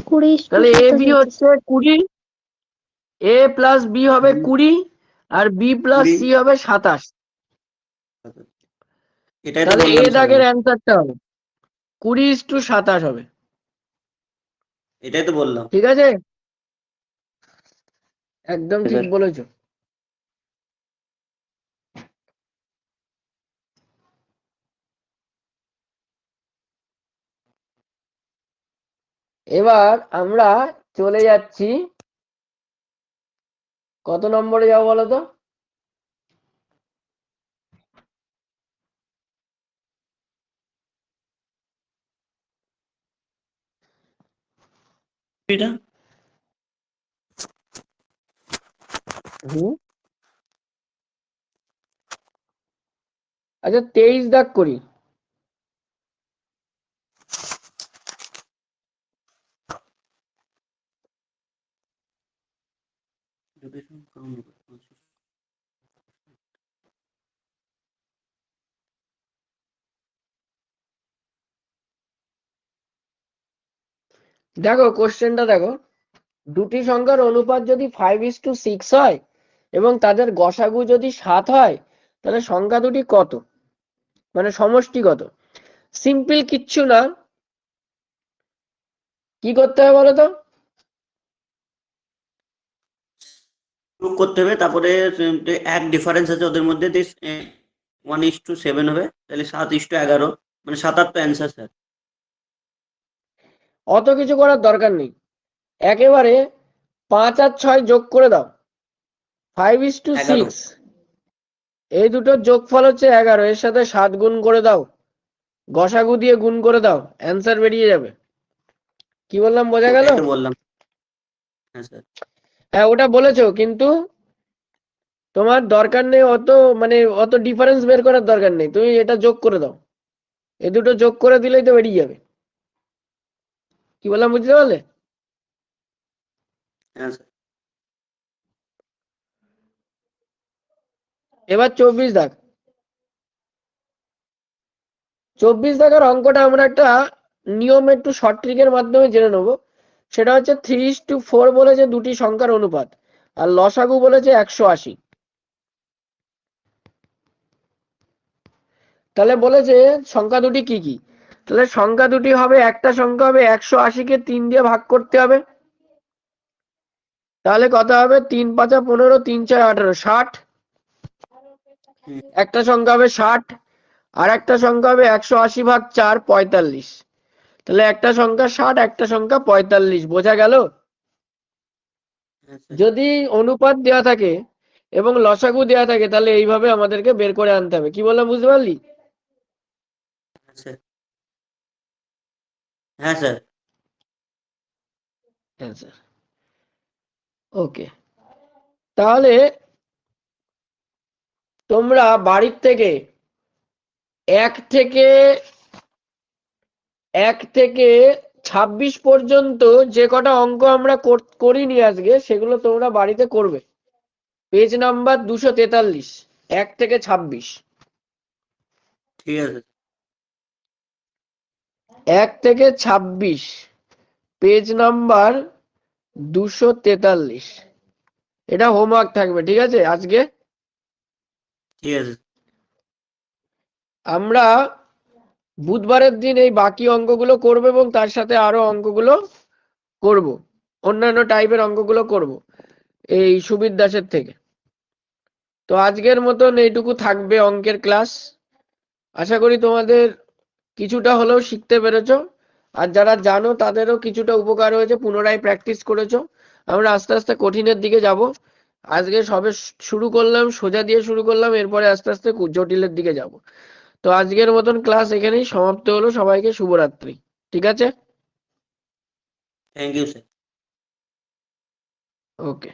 20 তাহলে to AB 27 হচ্ছে 20, A প্লাস বি হবে 20, আর বি প্লাস 20। সি হবে 27। এটাই তো তাহলে এ বললাম স্যার দাগের আমি। অ্যান্সারটা হবে 20:27 হবে। এটাই তো বললাম। ঠিক আছে, একদম ঠিক স্যার বলেছো। এবার আমরা চলে যাচ্ছি, কত নম্বরে যাবো বলো তো? এটা আচ্ছা 23 দাগ করি। দেখো কোশ্চেনটা দেখো, দুটি সংখ্যার অনুপাত যদি 5:6 হয় এবং তাদের গসাগু যদি 7 হয়, তাহলে সংখ্যা দুটি কত, মানে সমষ্টি কত? সিম্পল, কিচ্ছু না। কি করতে হবে বলো তো? প্রুভ করতে হবে, তারপরে এক ডিফারেন্স আছে ওদের মধ্যে, 1:7 হবে, তাহলে 7:11, মানে 7 তো অ্যান্সার স্যার। অত কিছু করার দরকার নেই, একেবারে 5 আর 6 যোগ করে দাও, 5:6। 11। এই দুটোর যোগফল হচ্ছে 11, এর সাথে 7 গুণ করে দাও, গসাগু দিয়ে গুণ করে দাও, অ্যান্সার বেরিয়ে যাবে। কি বললাম, বোঝা গেল? ওটাই তো বললাম। হ্যাঁ স্যার। হ্যাঁ ওটা বলেছো, কিন্তু তোমার দরকার নেই অত, মানে অত ডিফারেন্স বের করার দরকার নেই, তুমি এটা যোগ করে দাও, এই দুটো যোগ করে দিলেই তো বেরিয়ে যাবে। কি বললাম বুঝতে পারলে? হ্যাঁ স্যার। এবার 24 দাগ। 24 দাগের অঙ্কটা আমরা একটা নিয়ম, একটু শর্ট ট্রিকের মাধ্যমে জেনে নেবো। সেটা হচ্ছে 3:4 বলেছে দুটি সংখ্যার অনুপাত, আর লসাগু বলেছে 180। তাহলে বলেছে সংখ্যা দুটি কি কি? তাহলে সংখ্যা দুটি হবে, একটা সংখ্যা হবে 180-কে 3 দিয়ে ভাগ করতে হবে, তাহলে কত হবে? 3×5 = 15, 3×4 = 18, 60। হুম। একটা সংখ্যা হবে 60, আর একটা সংখ্যা হবে 180/4, 45। তাহলে একটা সংখ্যা 60, একটা সংখ্যা 45, বোঝা গেল? হ্যাঁ স্যার। যদি অনুপাত দেওয়া থাকে এবং লসাগু দেওয়া থাকে, তাহলে এইভাবে আমাদেরকে বের করে আনতে হবে। কি বললাম বুঝতে পারলি? হ্যাঁ স্যার। হ্যাঁ স্যার। হ্যাঁ স্যার। ওকে, তাহলে তোমরা বাড়ির থেকে 1 থেকে 26 পর্যন্ত যে কটা অঙ্ক আমরা করিনি আজকে, সেগুলো তোমরা বাড়িতে করবে। পেজ নাম্বার 243, 1 থেকে 26। ঠিক আছে। 1 থেকে 26, পেজ নাম্বার 243। এটা হোমওয়ার্ক থাকবে, ঠিক আছে? আজকে ঠিক আছে। আমরা বুধবারের দিন এই বাকি অঙ্কগুলো করব এবং তার সাথে আরো অঙ্কগুলো করব, অন্যান্য টাইপের অঙ্কগুলো করব এই সুবির দাসের থেকে। তো আজকের মতন এইটুকু থাকবে অঙ্কের ক্লাস। আশা করি তোমাদের কিছুটা হলেও শিখতে পেরেছো, আর যারা জানো তাদেরও কিছুটা উপকার হয়েছে, পুনরায় প্র্যাকটিস করেছো। আমরা আস্তে আস্তে কঠিনের দিকে যাব। আজকে সবে শুরু করলাম, সোজা দিয়ে শুরু করলাম, এরপরে আস্তে আস্তে জটিলের দিকে যাব। তো আজকের মতন ক্লাস এখানেই সমাপ্ত হলো। সবাইকে শুভরাত্রি। ঠিক আছে, থ্যাংক ইউ স্যার। ওকে।